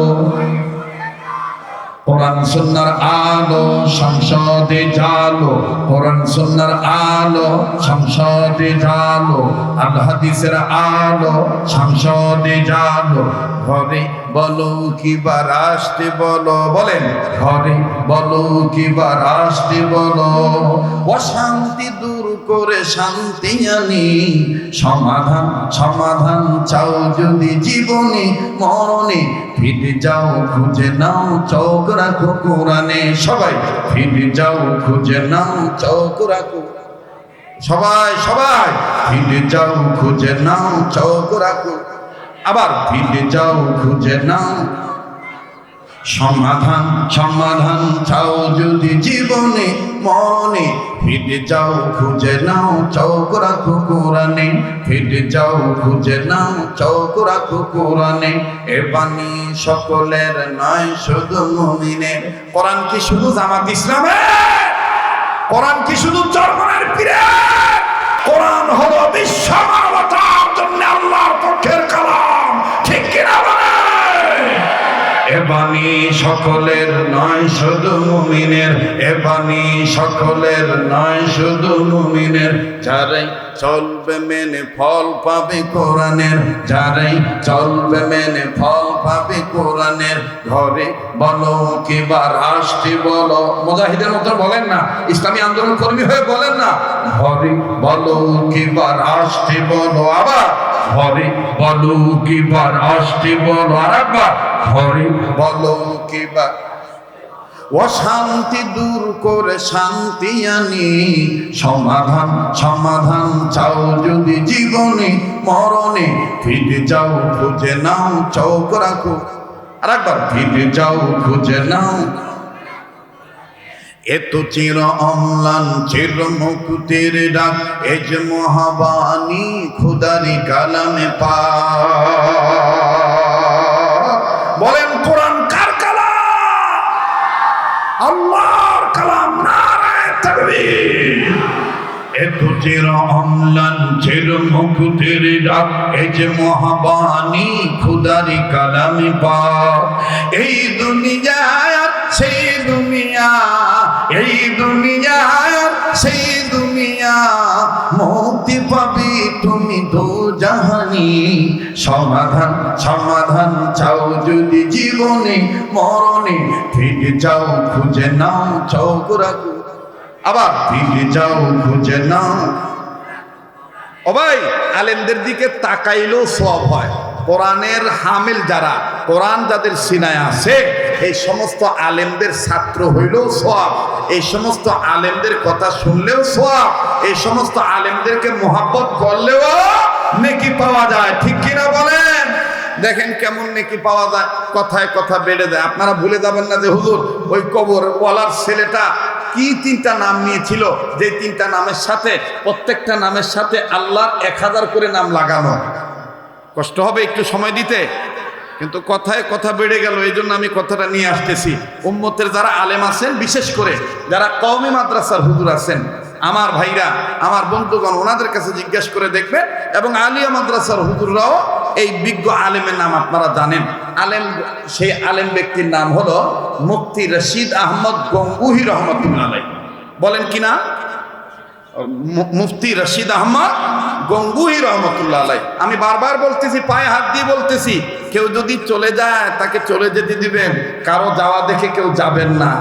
কোরআন সুন্নাহর আলো, সংসদে জালো। কোরআন সুন্নাহর আলো, সংসদে জালো। আল হাদিসের আলো, সংসদে জালো। ঘরে বলো কিবা রাষ্ট্রে বলো, বলেন ঘরে বলো কিবা রাষ্ট্রে বলো। অশান্তি দূর করে শান্তি আনি, সমাধান সমাধান চাও যদি জীবনে মরণে, ফিরে যাও খুঁজে নাও চোখ রাখো কোরআনে। সবাই ফিরে যাও খুঁজে নাও চোখ রাখো, সবাই সবাই ফিরে যাও খুঁজে নাও চোখ রাখো। আবার ফিরে যাও খুঁজে নাও, সমাধান সমাধান চাও যদি জীবনে মরণে, ফিরে যাও খুঁজে নাও চৌক রাখো কোরআনে, ফিরে যাও খুঁজে নাও চৌক রাখো কোরআনে। এ বাণী সকলের নয় শুধু মুমিনের। কোরআন কি শুধু জামাত ইসলামের? কোরআন কি শুধু চরমনের পীরের? কোরআন হলো বিশ্ব মানবতার জন্য আল্লাহর পক্ষের কালাম, ঠিক কিনা বলে? এ বাণী সকলের নয় শুধু মুমিনের, এ বাণী সকলের নয় শুধু মুমিনের। যারাই চলবে মেনে ফল পাবে কোরআনের, যারাই চলবে মেনে ফল পাবে কোরআনের। ঘরে বলো কিবা রাষ্ট্রে বলো, মুজাহিদের মতো বলেন না, ইসলামী আন্দোলন কর্মী হয়ে বলেন না, ঘরে বলো কিবা রাষ্ট্রে বলো, আবার ঘরে বলো কিবা রাষ্ট্রে বলো, আর একবার ঘরে বলো কিবা। অশান্তি দূর করে শান্তি আনি, সমাধান সমাধান চাও যদি জীবনে মরণে, ফিরে যাও খুঁজে নাও চৌক রাখো, আর একবার ফিরে যাও খুঁজে নাও। এত চির অম্লান চির মুকুটের ডাক, এ যে মহাবাণী খুদারি কালামে পা। বলেন কোরআন কার কালাম? আল্লাহর কালাম। নারায়ে তাকবীর। এত চির অম্লান চির মুকুটের ডাক, এ যে মহাবাণী খুদারি কালামে পা। এই দুনিয়ায় সেই দুনিয়া, এই দুনিয়া সেই দুনিয়া, মুক্তি পাবি তুমি দো জাহানি। সমাধান সমাধান চাও যদি জীবনে মরণে, ফিরে যাও খুঁজে নাও চৌক রাখো, আবার ফিরে যাও খুঁজে নাও। ও ভাই, আলেমদের দিকে তাকাইলেও সওয়াব হয়। কোরআনের হামিল যারা, কোরআন যাদের সিনায় আছে, এই সমস্ত আলেমদের ছাত্র হইলেও সওয়াব, এই সমস্ত আলেমদের কথা শুনলেও সওয়াব, এই সমস্ত আলেমদেরকে মোহাব্বত করলেও নেকি পাওয়া যায়, ঠিক কিনা বলেন? দেখেন কেমন নেকি পাওয়া যায়, কথায় কথা বেড়ে যায়। আপনারা ভুলে যাবেন না যে হুজুর ওই কবর ওয়ালার ছেলেটা কি তিনটা নাম নিয়েছিল, যে তিনটা নামের সাথে প্রত্যেকটা নামের সাথে আল্লাহর 1000 করে নাম লাগানো। কষ্ট হবে একটু সময় দিতে, কিন্তু কথায় কথা বেড়ে গেল, এই জন্য আমি কথাটা নিয়ে আসতেছি। উম্মতের যারা আলেম আছেন, বিশেষ করে যারা কওমি মাদ্রাসার হুজুর আছেন, আমার ভাইরা, আমার বন্ধুগণ, ওনাদের কাছে জিজ্ঞেস করে দেখবেন। এবং আলিয়া মাদ্রাসার হুজুররাও এই বিজ্ঞ আলেমের নাম আপনারা জানেন। আলেম, সেই আলেম ব্যক্তির নাম হলো মুফতি রশিদ আহমদ গঙ্গুহি রহমতুল্লাহ আলাইহি। বলেন কি না? মুফতি রশিদ আহমদ গঙ্গুহি রহমতুল্লাহ আলাইহি। আমি বারবার বলতেছি, পায়ে হাত দিয়ে বলতেছি, কেউ যদি চলে যায় তাকে চলে যেতে দিবেন, কারো যাওয়া দেখে কেউ যাবেন না।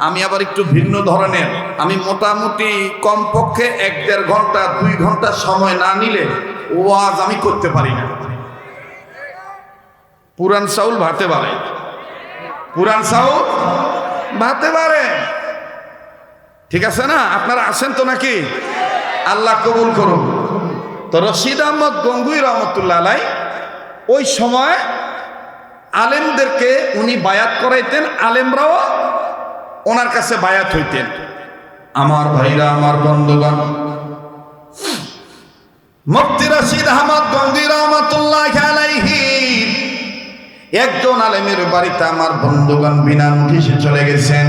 আমি আবার একটু ভিন্ন ধরনের, আমি মোটামুটি কমপক্ষে 1-1.5 ঘন্টা 2 ঘন্টা সময় না নিলে ওয়াজ আমি করতে পারি না। পুরান চাউল ভাতে পারে, পুরান চাউল ভাতে পারে, ঠিক আছে না? আপনারা আছেন তো নাকি? আল্লাহ কবুল করুন। তো রশিদ আহমদ গঙ্গুহি রহমতুল্লাহ আলাইহি ওই সময় আলেমদেরকে উনি বায়াত করাইতেন, আলেমরাও ওনার কাছে বায়াত হইতেন। আমার ভাইরা, আমার বন্ধুগণ, মুফতি রশিদ আহমদ গঙ্গুহি রহমতুল্লাহ আলাইহি একজন আলেমের বাড়িতে আমার বন্ধুগণ বিনা নোটিশে চলে গেছেন।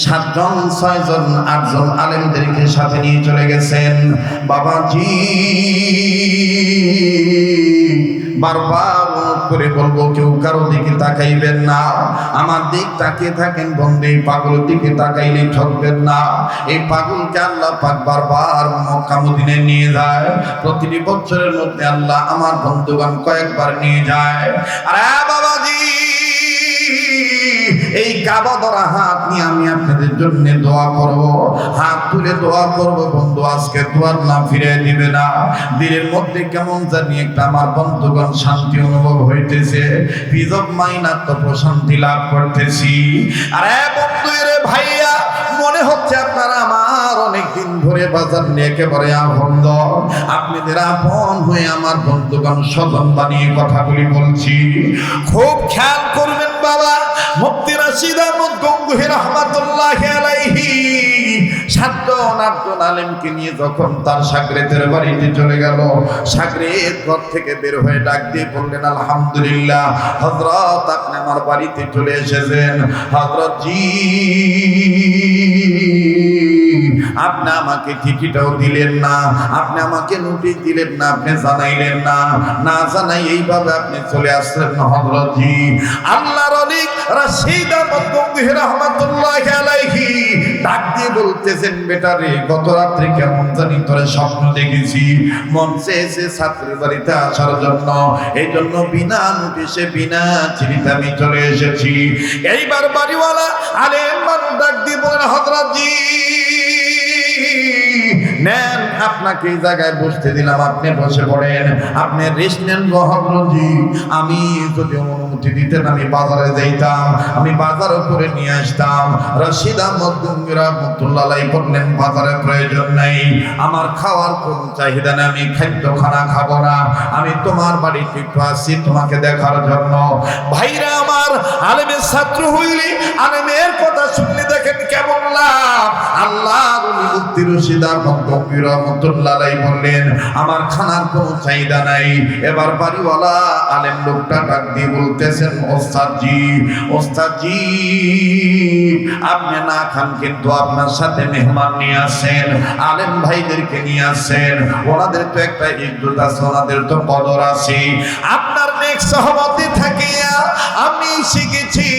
7 জন 6 জন 8 জন আলেমদেরকে সাথে নিয়ে চলে গেছেন। বাবাজি বারবার করে বলবো, কেউ কারো দিকে তাকাইবেন না, আমার দিক তাকিয়ে থাকেন বন্ধু। এই পাগলের দিকে তাকাইলে ঠকবেন না। এই পাগলকে আল্লাহ পাক বারবার মক্কা মদিনায় নিয়ে যায়। প্রতিটি বছরের মধ্যে আল্লাহ আমার বন্ধুগণ কয়েকবার নিয়ে যায়। আরে বাবাজি, এই কাবা ধরা হাত নিয়ে আমি আপনাদের জন্য দোয়া করব, হাত তুলে দোয়া করব। বন্ধু আজকে দোয়ার না ফিরে দিবে না। দিলের মধ্যে কেমন জানি একটা আমার বন্ধুগণ শান্তি অনুভব হইতেছে, পিস অফ মাইন্ড, আত্মপ্রশান্তি লাভ করতেছি। আরে বন্ধু রে ভাইয়া, মনে হচ্ছে আপনারা আমার অনেকদিন ধরে বাজার নিয়ে একেবারে আপন। আপনাদের আপন হয়ে আমার বন্ধুগণ স্বজন বানিয়ে কথাগুলি বলছি, খুব খেয়াল করবেন বাবা। মুফতি রশিদ আহমদ গঙ্গুহি রাহমাতুল্লাহি আলাইহি 7 জন 8 জন আলেমকে নিয়ে যখন তার শাগরেদের বাড়িতে চলে গেল, শাগরেদ ঘর থেকে বের হয়ে ডাক দিয়ে বললেন, আলহামদুলিল্লাহ হযরত আপনি আমার বাড়িতে চলে এসেছেন। হযরত জি আপনি আমাকে চিঠিটাও দিলেন না, আপনি আমাকে নোটিশ দিলেন না, আপনি জানাইলেন না, না জানাই এইভাবে আপনি চলে আসলেন হযরত জি। আল্লাহর ওলি রশিদ আহমদ গঙ্গুহি রাহমাতুল্লাহি আলাইহি ডাক দিয়ে বলতেছেন, বেটা রে গত রাত্রে কেমন জানি তোরে স্বপ্ন দেখেছি, মন চেয়েছে ছাত্রের বাড়িতে আসার জন্য, এই জন্য বিনা নোটিশে বিনা চিঠিতে আমি চলে এসেছি। এইবার বাড়িওয়ালা আলেম মানুষ ডাক দিয়ে বলেন, হযরত জি নেন, আপনাকে এই জায়গায় বসতে দিলাম, আপনি বসে পড়েন, আপনি রেস্ট নেন গো হযরত জি। আমি যদি অনুমতি দিতেন আমি বাজারে যাইতাম, আমি বাজারও করে নিয়ে আসতাম। রশিদ আহমদ গঙ্গুহি রাহমাতুল্লাহি আলাইহি বললেন, বাজারে প্রয়োজন নাই, আমার খাওয়ার কোনো চাহিদা নেই, আমি খাদ্যখানা খাবো না, আমি তোমার বাড়িতে একটু আসছি তোমাকে দেখার জন্য। ভাইরা আমার, আলেমের ছাত্র হইলে আলেমের কথা শুনলে দেখেন কেমন লাভ। আল্লাহর ওলি মুফতি রশিদ আহমদ গঙ্গুহি রাহমাতুল্লাহি আলাইহি বললেন, আমার খানার কোনো চাহিদা নাই। এবার বাড়িওয়ালা আলেম লোকটা ডাক দিয়ে বলতেছেন, ওস্তাদ জি আপনি না খান কিন্তু আপনার সাথে মেহমান নিয়ে আসেন, আলেম ভাইদেরকে নিয়ে আসেন, ওনাদের তো একটা ইজ্জত আছে, ওনাদের তো কদর আছে। আপনার নেক সহমতে থাকিয়া আমি শিখেছি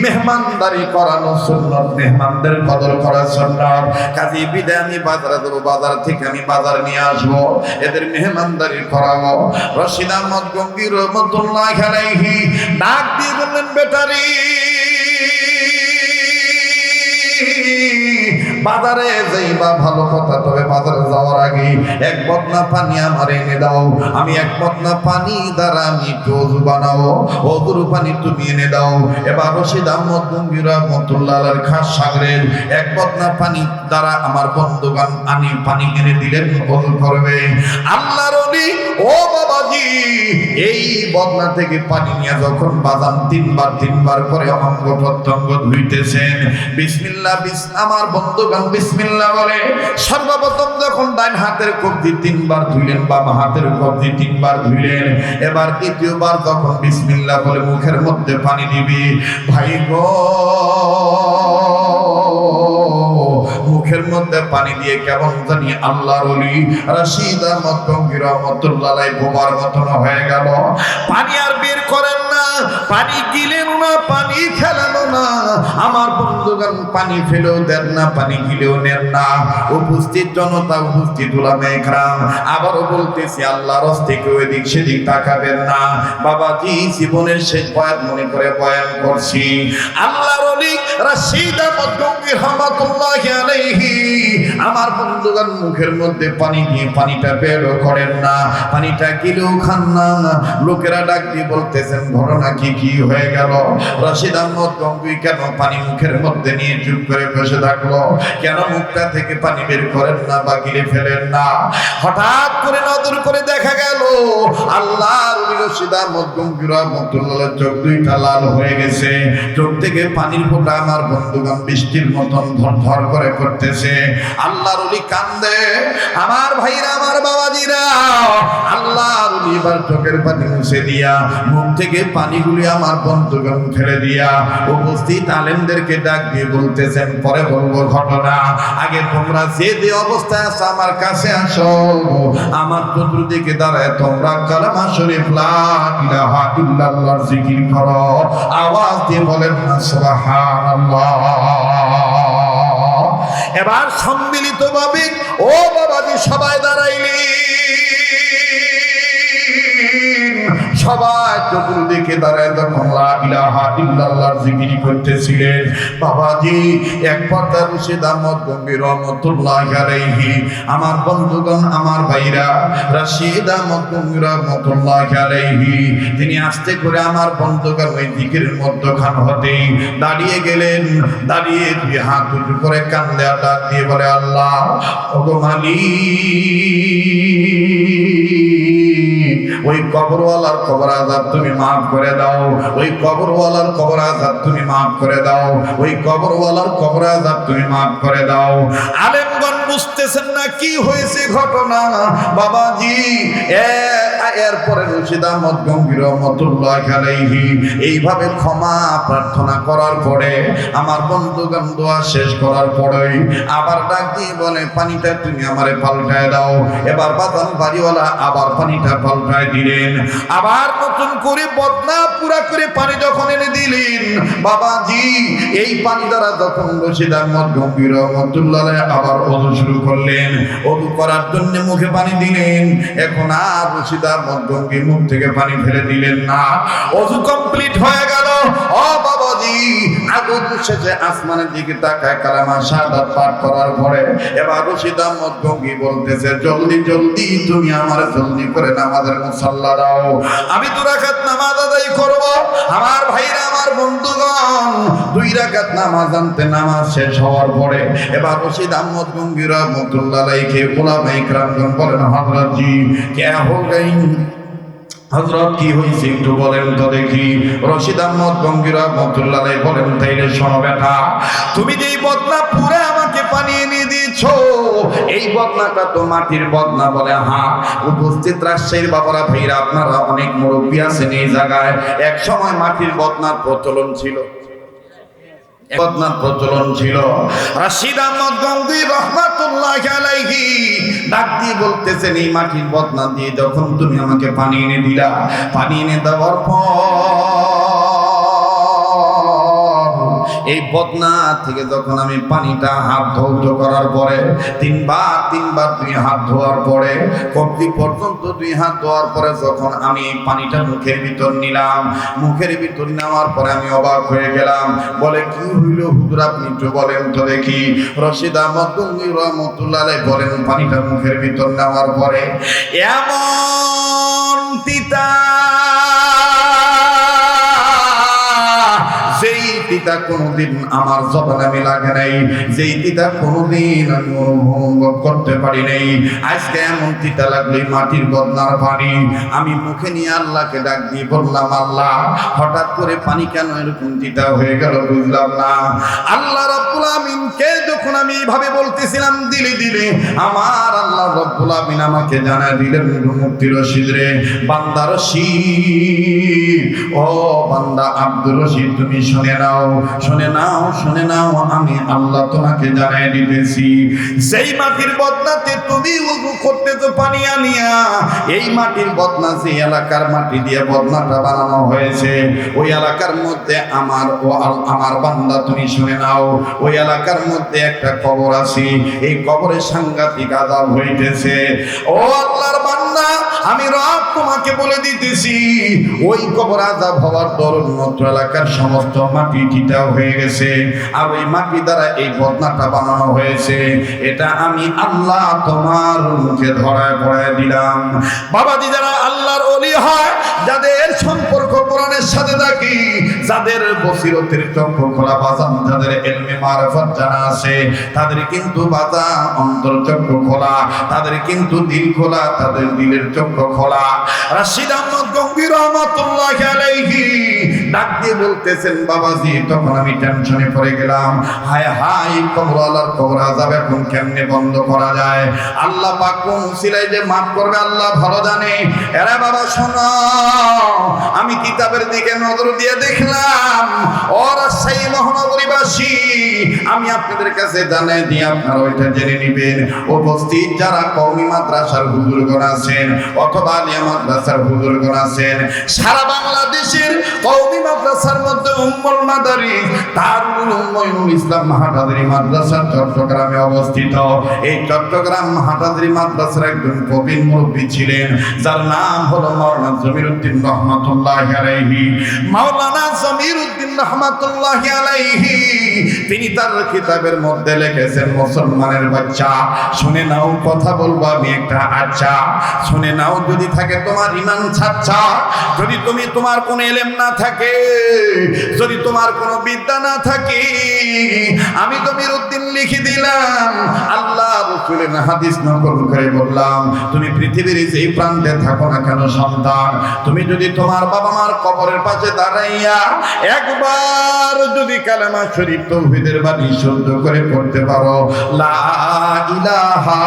মেহমানদারি করানো সুন্নাত, মেহমানদের কদর করা সুন্নাত। কাজী বিদায় আমি বাজারে দেবো, বাজার থেকে আমি বাজার নিয়ে আসবো, এদের মেহমানদারি করাবো। রশিদ আহমদ গঙ্গুহি রাহমাতুল্লাহি আলাইহি ডাক দিয়ে বললেন, বেটারি বাজারে যাইবা ভালো কথা, তবে বাজারে যাওয়ার আগে এক বদনা পানি আমার এনে দাও, আমি এক বদনা পানি দ্বারা আমি একটু ওযু বানাবো, ওযুর পানি তুমি এনে দাও। এবার রশিদ আহমদ গঙ্গুহি রাহমাতুল্লাহি আলাইহির খাস শাগরেদ এক বদনা পানি দ্বারা আমার বন্ধুগণ আনি পানি এনে দিলেন, ওযু করবে। আল্লাহর ওলি ও বাবাজি এই বদনা থেকে পানি নিয়ে যখন বাজান তিনবার করে অঙ্গ প্রত্যঙ্গ ধুইতেছেন, বিসমিল্লাহ আমার বন্ধুগণ বিসমিল্লাহ বলে সর্বপ্রথম যখন ডান হাতের কবজি 3 বার ধুইলেন, বাম হাতের কবজি 3 বার ধুইলেন, এবার দ্বিতীয়বার যখন বিসমিল্লাহ বলে মুখের মধ্যে পানি দিবি, ভাই গো মুখের মধ্যে পানি দিয়ে কেমন জানি আল্লাহর ওলি রশিদ আহমদ গঙ্গুহি রাহমাতুল্লাহি আলাইহি বোবার মতন হয়ে গেল। পানি আর বের করেন না, পানি গিলেন না, পানি খেলানো না, আমার বন্ধুগণ পানি ফেলেও দেন না, পানি গিলেও নেন না। উপস্থিত জনতা, উপস্থিত উলামায়ে কেরাম, আবারও বলতেছি আল্লাহর হস্তে কেউ এদিক সেদিক তাকাবেন না। বাবাজি জীবনের শেষ বয়ান মনে করে বয়ান করছি। আল্লাহর ওলি রশিদ আহমদ গঙ্গুহি রাহমাতুল্লাহি আলাইহি আমার বন্ধুগণ মুখের মধ্যে পানি দিয়ে পানিটা বের করেন না, পানিটা গিলেও খান না। লোকেরা ডাক দিয়ে বলতেছেন, ঘটনা কি হয়ে গেল? রশিদ আহমদ গঙ্গুহি কেন পানি মুখের মধ্যে নিয়ে চুপ করে বসে থাকলো? কেন মুখটা থেকে পানি বের করেন না বা গিলে ফেলেন না? হঠাৎ করে নজর করে দেখা গেল আল্লাহর ওলি রশিদ আহমদ গঙ্গুহি রাহমাতুল্লাহি আলাইহি চোখ দুইটা লাল হয়ে গেছে, চোখ থেকে পানির ফোঁটা আমার বন্ধুগণ বৃষ্টির মতন ধর করে করতেছে। আল্লাহর ওলি কান্দে, আমার ভাইরা আমার বাবাজিরা, আল্লাহর ওলি এবার চোখের পানি মুছে দিয়া মুখ থেকে পানিগুলি আমার বন্ধুগণ ফেলে দিয়া উপস্থিত আলেমদেরকে ডাক দিয়ে বলতেছেন, পরে বলবো ঘটনা, আগে তোমরা যে অবস্থায় আছো আমার কাছে আসো, আমার চতুর্দিকে দাঁড়ায় তোমরা কালেমা শরীফ লা ইলাহা ইল্লাল্লাহর জিকির করো, আওয়াজ দিয়ে বলেন না সুবহানাল্লাহ। এবার সম্মিলিতভাবে ও বাবাজি সবাই দাঁড়াইলি, সবাই চতুর্দিকে দাঁড়ায় যখন লা ইলাহা ইল্লাল্লাহর জিকির করতেছিলেন, বাবাজি এক পর্দা রশিদ আহমদ গঙ্গুহি রাহমাতুল্লাহি আলাইহি আমার বন্ধুগণ আমার ভাইরা রশিদ আহমদ গঙ্গুহি রাহমাতুল্লাহি আলাইহি তিনি আস্তে করে আমার বন্ধুগণ ওই জিকিরের মধ্যখান হতে দাঁড়িয়ে গেলেন। দাঁড়িয়ে দুই হাত উঁচু করে কান্দে আর ডাক দিয়ে বলে, আল্লাহ ওগো মালিক ওই কবরওয়ালার কবর আযাব তুমি মাফ করে দাও, ওই কবরওয়ালার কবর আযাব তুমি মাফ করে দাও, ওই কবরওয়ালার কবর আযাব তুমি মাফ করে দাও। আলেমগণ বুঝতেছেন না কি হয়েছে ঘটনা বাবাজি। এরপরে রশিদ আহমদ গঙ্গীর রহমাতুল্লাহ আলাইহি এইভাবে ক্ষমা প্রার্থনা করার পরে আমার বন্ধুগণ দোয়া শেষ করার পরেই আবার ডাক দিয়ে বলে পানিটা তুমি আমারে পাল্টায় দাও। এবার বাদাম বাড়িওয়ালা আবার পানিটা পাল্টায় দিলেন, আবার নতুন করে বদনা পুরা করে পানি যখন এনে দিলেন বাবাজি, এই পানি দ্বারা যখন রশিদ আহমদ গঙ্গীর রহমাতুল্লাহ আবার ওযু শুরু করলেন, ওযু করার জন্য মুখে পানি দিলেন। এখন আর রশিদ আহমদ গঙ্গীর মুখ থেকে পানি ফেলে দিলেন না, ওযু কমপ্লিট হয়ে গেল। ও বাবাজি, ওযু শেষে আসমানের দিকে তাকায় কালেমা শাহাদাত পাঠ করার পরে এবার রশিদ আহমদ গঙ্গী বলতেছে, জলদি জলদি তুমি আমার জলদি করে নামাজের মুসাল্লা দাও, আমি 2 রাকাত নামাজ আদায় করব। আমার ভাইরা, আমার বন্ধুগণ, 2 রাকাত নামাজ আনতে নামাজ শেষ হওয়ার পরে এবার রশিদ আহমদ গঙ্গী রহমাতুল্লাহ আলাইহি উলামায়ে কেরামগণ বলেন, হযরত জি কে হো গই, হযরত কি হইছে একটু বলেন তো দেখি। রশিদ আহমদ গঙ্গী রহমাতুল্লাহ আলাইহি বলেন, তাইলে শোনো বেটা, তুমি যেই বদনা পুরে আমাকে পানি এনে দিয়েছো, এই বদনাটা তো মাটির বদনা। বলে হ্যাঁ। উপস্থিত রাজশাহীর বাবারা ভাইরা, আপনারা অনেক মুরব্বী আছেন এই জায়গায়, এক সময় মাটির বদনার প্রচলন ছিল, বদনার প্রচলন ছিল। রশিদ আহমদ গঙ্গী রহমাতুল্লাহ আলাইহি ডাক দিয়ে বলতেছেন, এই মাটির বদনা দিয়ে যখন তুমি আমাকে পানি এনে দিলা, পানি এনে দেওয়ার পর এই বদনা থেকে যখন আমি পানিটা হাত ধৌত করার পরে 3 বার 2 হাত ধোয়ার পরে কবজি পর্যন্ত 2 হাত ধোয়ার পরে যখন আমি পানিটা মুখের ভিতর নিলাম, মুখের ভিতর নেওয়ার পরে আমি অবাক হয়ে গেলাম। বলে কি হইল হুজুর, আপনি একটু বলেন তো দেখি। রশিদ আহমদ গঙ্গী রহমাতুল্লাহ আলাইহি বলেন, পানিটা মুখের ভিতর নেওয়ার পরে এমন তিতা, যেই তিতা কোনদিন আমার জবানে আমি লাগে নাই, যেই তিতা কোনদিন আমি অনুভব করতে পারি নাই। আজকে এমন তিতা লাগলো মাটির বদনার পানি। আমি মুখে নিয়ে আল্লাহকে ডাক দিয়ে বললাম, আল্লাহ হঠাৎ করে পানি কেন এরকম তিতা হয়ে গেল বুঝলাম না। আল্লাহ রাব্বুল আমিনকে যখন আমি এইভাবে বলতেছিলাম দিলে দিলে আমার আল্লাহ রাব্বুল আমিন আমাকে জানায় দিলেন, মুফতি রশিদ রে, বান্দা রশিদ, ও বান্দা আব্দুর রশিদ, তুমি শুনে নাও, শুনে নাও, শুনে নাও, আমি আল্লাহ তোমাকে জানাই দিতেছি, যেই মাটির বদনাতে তুমি ওযু করতেছো পানি আনিয়া, এই মাটির বদনা যে এলাকার মাটি দিয়ে বদনাটা বানানো হয়েছে, ওই এলাকার মধ্যে আমার বান্দা তুমি শুনে নাও, ওই এলাকার মধ্যে একটা কবর আছে, এই কবরে সাংঘাতিক আযাব হইতেছে। ও আল্লাহর বান্দা, আমি রব তোমাকে বলে দিতেছি, ওই কবর আযাব হওয়ার দরুন মাত্র এলাকার সমস্ত মাটি টিটা হয়ে গেছে, আর ওই মাটি দ্বারা এই বদনাটা বানানো হয়েছে। এটা আমি আল্লাহ তোমার মুখে ধরায় পড়ায় দিলাম। বাবাজি, যারা আল্লাহর ওলি হয়, যাদের সম্পর্ক কোরআনের সাথে থাকে, যাদের বসিরতের চক্ষু খোলা বাজান, যাদের ইলমে মারিফত জানা আছে, তাদের কিন্তু বাজান অন্তর চক্ষু খোলা, তাদের কিন্তু দিল খোলা, তাদের দিলের চক্ষু খোলা। রশিদ আহমদ গঙ্গী রহমাতুল্লাহ আলাইহি ডাক দিয়ে বলতেছেন, বাবাজি তখন আমি টেনশনে পড়ে গেলাম, হায় হায় কবরওয়ালার কবর আযাব এখন কেমনে বন্ধ করা যায়? আল্লাহ পাক কোন উসিলায় যে মাফ করবে আল্লাহ ভালো জানে। এরা বাবা শোনো, আমি কিতাবের দিকে নজর দিয়ে দেখলাম, ও রাজশাহী মহানগরীবাসী, আমি আপনাদের কাছে জানাই দিয়ে আপনারা ওইটা জেনে নেবেন। উপস্থিত যারা কওমি মাদ্রাসার হুজুরগণ আছেন অথবা আলিয়া মাদ্রাসার হুজুরগণ আছেন, সারা বাংলাদেশের কওমি মাদ্রাসার মধ্যে উম্মুল মাদারিস দারুল উম্মুল ইসলাম হাটাজারি মাদ্রাসা চট্টগ্রামে অবস্থিত। এই চট্টগ্রাম হাটাজারি মাদ্রাসার একজন প্রবীণ মুরব্বী ছিলেন, যার নাম হলো মাওলানা জমিরউদ্দিন রহমাতুল্লাহি আলাইহি। মাওলানা জমিরউদ্দিন রহমাতুল্লাহি আলাইহি আলাইহি তিনি তার কিতাবের মধ্যে লিখেছেন মুসলমানের বাচ্চা শুনে নাও কথা বলবো আমি একটা আচ্ছা শুনে নাও যদি থাকে তোমার ঈমান সাচ্চা যদি তোমার কোনো ইলম না থাকে যদি তোমার কোনো বিদ্যা না থাকে আমি জমিরউদ্দিন লিখে দিলাম আল্লাহ রাসূলের হাদিস নকল করে বললাম তুমি পৃথিবীর যেই প্রান্তে থাকো না কেন সন্তান তুমি যদি তোমার বাবা মার কবরের পাশে দাঁড়াইয়া একবার যদি কালেমা শরীফ তাওহীদের বাণী শুদ্ধ করে পড়তে পারো লা ইলাহা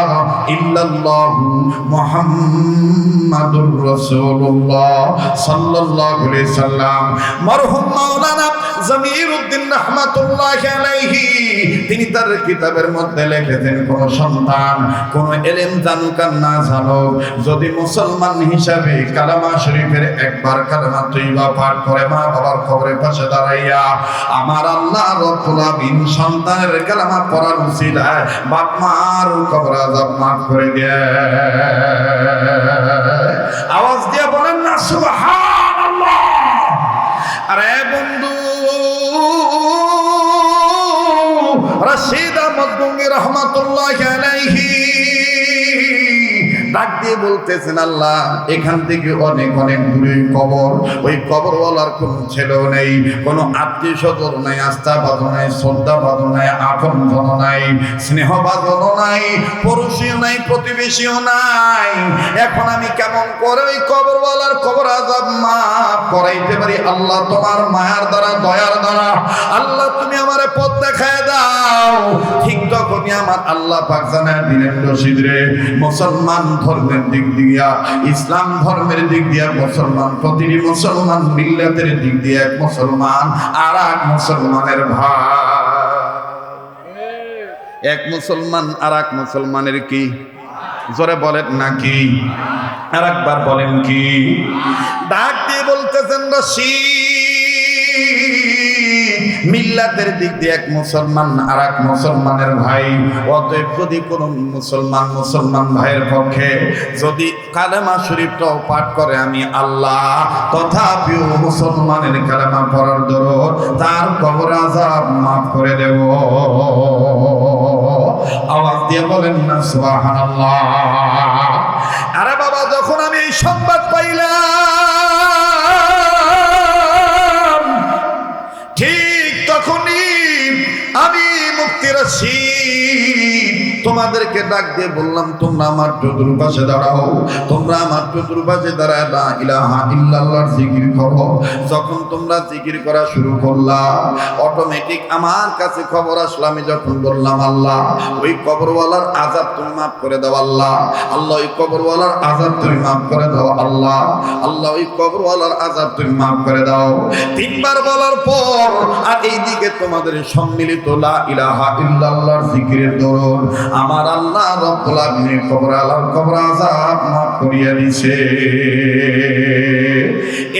ইল্লাল্লাহু মুহাম্মাদুর রাসূলুল্লাহ সাল্লাল্লাহু আলাইহি সাল্লাম মরহুম মাওলানা জমিরউদ্দিন রাহমাতুল্লাহি আলাইহি তিনি তার কিতাবের মধ্যে লিখেছেন কোন সন্তান কোন ইলম জানুক আর না জানুক যদি মুসলমান হিসাবে কালেমা শরীফের একবার কালেমা তৈয়বা পাঠ করে মা বাবার কবরের পাশে দাঁড়াইয়া আমার আল্লাহ রব্বুল আলামিন সন্তানের কালেমা পড়ার উসিলায় বাপ মার কবর আযাব মাফ করে দেয় আওয়াজ দিয়ে বলেন না সুবহানাল্লাহ আরে বন্ধু রশিদ আহমদ গঙ্গী রহমাতুল্লাহি আলাইহি ডাক দিয়ে বলতেছেন আল্লাহ এখান থেকে অনেক অনেক দূরে কবর ওই কবরওয়ালার কোন ছেলেও নেই কোনো আত্মীয় স্বজন নাই আস্থা বাঁধন নাই শ্রদ্ধা বাঁধন নাই আপন জন নাই স্নেহ বাঁধন নাই পড়োশীও নাই প্রতিবেশীও নাই এখন আমি কেমন করে ওই কবরওয়ালার কবর আযাব মাফ করাইতে পারি আল্লাহ তোমার মায়ার দ্বারা দয়ার দ্বারা আল্লাহ তুমি আমারে পথ দেখায় দাও ঠিক তখনই আমার আল্লাহ পাক জানায় দিলেন রশিদ রে মুসলমান ধর্মের দিক দিয়া ইসলাম ধর্মের দিক দিয়া মুসলমান প্রতিটি মুসলমান মিল্লাতের দিক দিয়ে এক মুসলমান আর এক মুসলমানের ভাই এক মুসলমান আর এক মুসলমানের কি জোরে বলেন নাকি আর একবার বলেন কি ডাক দিয়ে বলতেছেন মিল্লাতের দিক দিয়ে এক মুসলমান আর এক মুসলমানের ভাই অতএব যদি কোনো মুসলমান ভাইয়ের পক্ষে যদি কালেমা শরীফটাও পাঠ করে আমি আল্লাহ তথাপিও মুসলমানের কালেমা পড়ার দরুন তার কবর আযাব মাফ করে দেব আওয়াজ দিয়ে বলেন না সুবহানাল্লাহ আরে বাবা যখন আমি এই সংবাদ পাইলাম ঠিক তখনই আমি মুফতি রশিদ তোমাদেরকে ডাক দিয়ে বললাম তোমরা আমার চতুর্পাশে দাঁড়াও তোমরা আমার চতুর্পাশে দাঁড়ায় লা ইলাহা ইল্লাল্লাহর জিকির করো যখন তোমরা জিকির করা শুরু করলা অটোমেটিক আমার কাছে খবর আসলো আমি যখন বললাম আল্লাহ ওই কবরওয়ালার আযাব তুমি মাফ করে দাও আল্লাহ আল্লাহ ওই কবরওয়ালার আযাব তুমি মাফ করে দাও আল্লাহ আল্লাহ ওই কবরওয়ালার আযাব তুমি মাফ করে দাও তিনবার বলার পর আর এইদিকে তোমাদের সম্মিলিত লা ইলাহা ইল্লাল্লাহর জিকিরের দরুন আমার আল্লাহ রব্বুল আলামিন কবরওয়ালার কবর আযাব মাফ করিয়ে দিয়েছে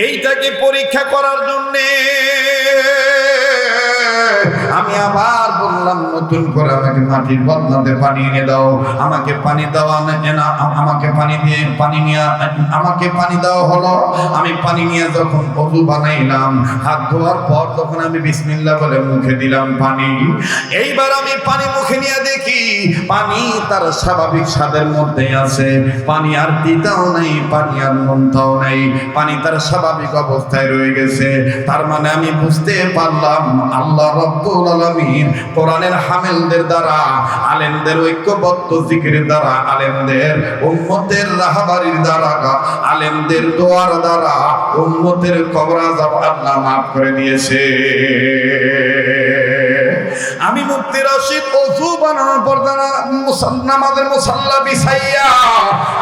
এইটাকে পরীক্ষা করার জন্য আমি আবার বললাম নতুন করে আমাকে মাটির বদনাতে পানি এনে দাও আমাকে পানি দেওয়া না আমাকে পানি দিয়ে পানি নিয়ে আমাকে পানি দেওয়া হলো আমি পানি নিয়ে যখন ওযু বানাইলাম হাত ধোয়ার পর যখন আমি বিসমিল্লাহ বলে মুখে দিলাম পানি এইবার আমি পানি মুখে নিয়ে দেখি পানি তার স্বাভাবিক স্বাদের মধ্যে আছে পানি আর তিতাও নাই পানি আর নুনটাও নাই পানি তার স্বাভাবিক অবস্থায় রয়ে গেছে তার মানে আমি বুঝতে পারলাম আল্লাহ রব্বুল আলামিন কোরআনের হামেলদের দ্বারা আলেমদের ঐক্যবদ্ধ জিকিরের দ্বারা আলেমদের উম্মতের রাহবারির দ্বারা আলেমদের দোয়ার দ্বারা উম্মতের কবর আযাব আল্লাহ মাফ করে দিয়েছে আমি মুফতি রশিদ ওযু বানানোর পর নামাজের মুসাল্লা বিছাইয়া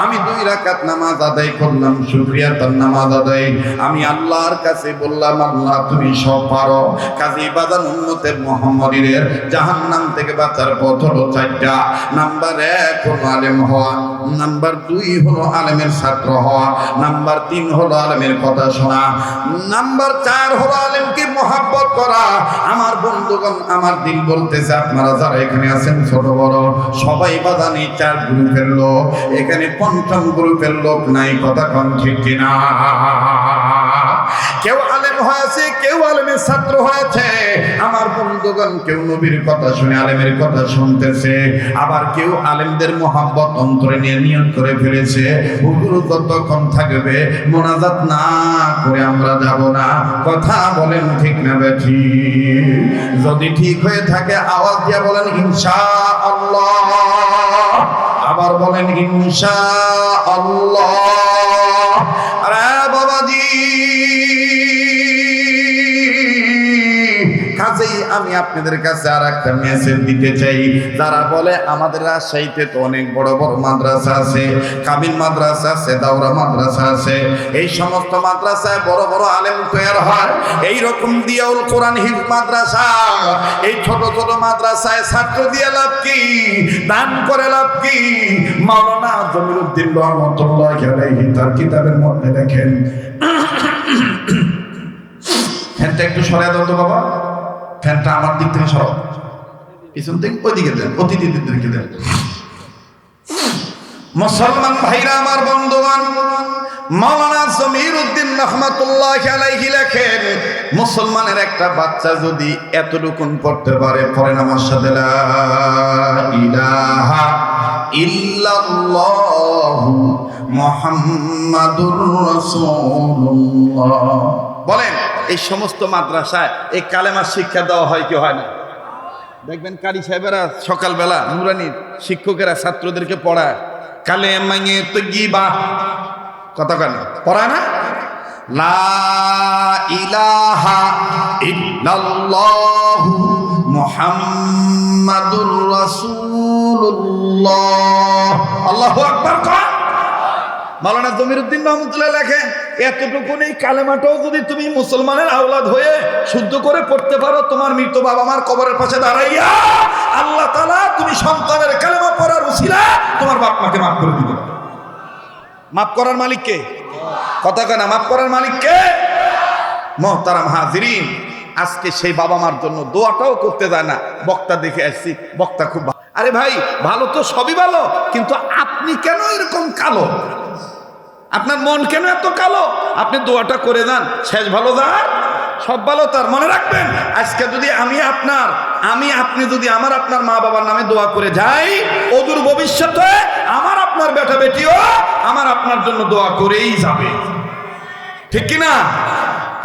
আমি 2 রাকাত নামাজ আদায় করলাম শুকরিয়াতার নামাজ আদায় আমি আল্লাহর কাছে বললাম আল্লাহ তুমি সব পারো কাজী বাজান উম্মতের মুহাম্মাদীদের জাহান্নাম থেকে বাঁচার পথ হলো 4টা নাম্বার 1 হলো আলেম হওয়া নাম্বার 2 হলো আলেমের ছাত্র হওয়া নাম্বার 3 হলো আলেমের কথা শোনা নাম্বার 4 হলো আলেমকে মহব্বত করা আমার বন্ধুগণ আমার দিল বলতেছে আপনারা যারা এখানে আছেন ছোট বড় সবাই বাদানি 4 গ্রুপের লোক এখানে 5ম গ্রুপের লোক নাই কথা কোন ঠিক কিনা কেউ আলেম হয়েছে, কেউ আলেমের ছাত্র হয়েছে। আমার বন্ধুগণ, কেউ নবীর কথা শুনে আলেমের কথা শুনতেছে, আবার কেউ আলেমদের মহব্বত অন্তরে নিয়ে নিয়ত করে ফেলেছে হুজুর কতক্ষণ থাকবে, মোনাজাত না করে আমরা যাব না। কথা বলেন ঠিক না বেঠি? যদি ঠিক হয়ে থাকে আওয়াজ দিয়ে বলেন ইনশাআল্লাহ। আবার বলেন ইনশাআল্লাহ। আরে বাবাজি, কাজেই আমি আপনাদের কাছে আর একটা মেসেজ দিতে চাই। যারা বলে আমাদের রাজশাহীতে তো অনেক বড় বড় মাদ্রাসা আছে, কামিল মাদ্রাসা আছে, দাওরা মাদ্রাসা আছে, এই সমস্ত মাদ্রাসায় বড় বড় আলেম তৈরি হয়। এইরকম দিয়াউল কোরআন হিফজ মাদ্রাসা, এই ছোট ছোট মাদ্রাসায় ছাত্র দিয়ে লাভ কি? দান করে লাভ কি? মাওলানা জমিরুদ্দিন রহমাতুল্লাহি আলাইহি তার কিতাবের মধ্যে দেখেন, ফ্যানটা একটু সরাই দাও তো বাবা, ফ্যানটা আমার দিক থেকে সরাও, পিছন থেকে ওই দিকে দেন, অতিথিদের দিকে দেন। মুসলমান ভাইরা আমার, বন্ধুগণ, মাওলানা জমিরুদ্দিন রহমাতুল্লাহি আলাইহি লেখেন, মুসলমানের একটা বাচ্চা যদি এতটুকুন পড়তে পারে, পড়েন আমার সাথে লা ইলাহা ইল্লাল্লাহু মুহাম্মাদুর রাসূলুল্লাহ, বলেন এই সমস্ত মাদ্রাসায় এই কালেমার শিক্ষা দেওয়া হয় কি হয় না? দেখবেন কারি সাহেবেরা সকালবেলা নুরানির শিক্ষকেরা ছাত্রদেরকে পড়ায় কালেমায়ে তয়্যিবা, কথা কেন পড়ায় না? লা ইলাহা ইল্লাল্লাহু মুহাম্মাদুর রাসূলুল্লাহ, আল্লাহু আকবার। মাওলানা জমিরুদ্দিন রহমাতুল্লাহ লেখেন, এতটুকু এই কালেমাটাও যদি তুমি মুসলমানের আওলাদ হয়ে শুদ্ধ করে পড়তে পারো, তোমার মৃত বাবা মার কবরের পাশে দাঁড়াইয়া আল্লাহ তাআলা তুমি সন্তানের কালেমা পড়ার উসিলা তোমার বাপ মাকে মাফ করে দিতে পারো। মাফ করার মালিক কে? কথা কেন? মাফ করার মালিক কে? মুহতারাম হাজিরিন, আজকে সেই বাবা মার জন্য দোয়াটাও করতে যায় না। বক্তা দেখে আসছি, বক্তা খুব ভালো। আরে ভাই, ভালো তো সবই ভালো, কিন্তু আপনি কেন এরকম কালো? আপনার মন কেন এত কালো? আপনি দোয়াটা করে যান, শেষ ভালো যার সব ভালো তার। মনে রাখবেন, আজকে যদি আপনি যদি আমার আপনার মা বাবার নামে দোয়া করে যাই, অদূর ভবিষ্যতে আমার আপনার বেটা বেটিও আমার আপনার জন্য দোয়া করেই যাবে, ঠিক কিনা?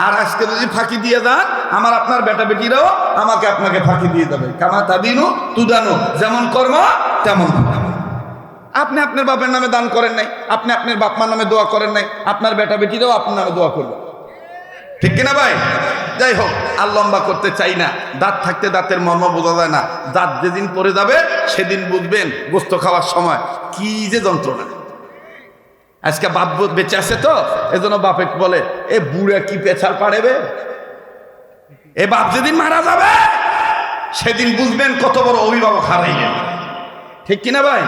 আর আজকে যদি ফাঁকি দিয়ে যান, আমার আপনার বেটা বেটিরাও আমাকে আপনাকে ফাঁকি দিয়ে যাবে। কামা তাদিনু তুদানু, যেমন কর্ম তেমন। আপনি আপনার বাপের নামে দান করেন নাই, আপনি আপনার বাপ মার নামে দোয়া করেন নাই, আপনার বেটা বেটিরাও আপনার নামে দোয়া করবে, ঠিক কিনা ভাই? যাই হোক, আর লম্বা করতে চাই না। দাঁত থাকতে দাঁতের মর্ম বোঝা যায় না। দাঁত যেদিন পড়ে যাবে সেদিন বুঝবেন গোস্ত খাওয়ার সময় কি যে যন্ত্রণা। আজকে বাপ বেঁচে আছে তো, এজন্য বাপে বলে এ বুড়া কি পেছাল পাড়েবে। এ বাপ যেদিন মারা যাবে সেদিন বুঝবেন কত বড় অভিভাবক হারাইলেন, ঠিক কিনা ভাই?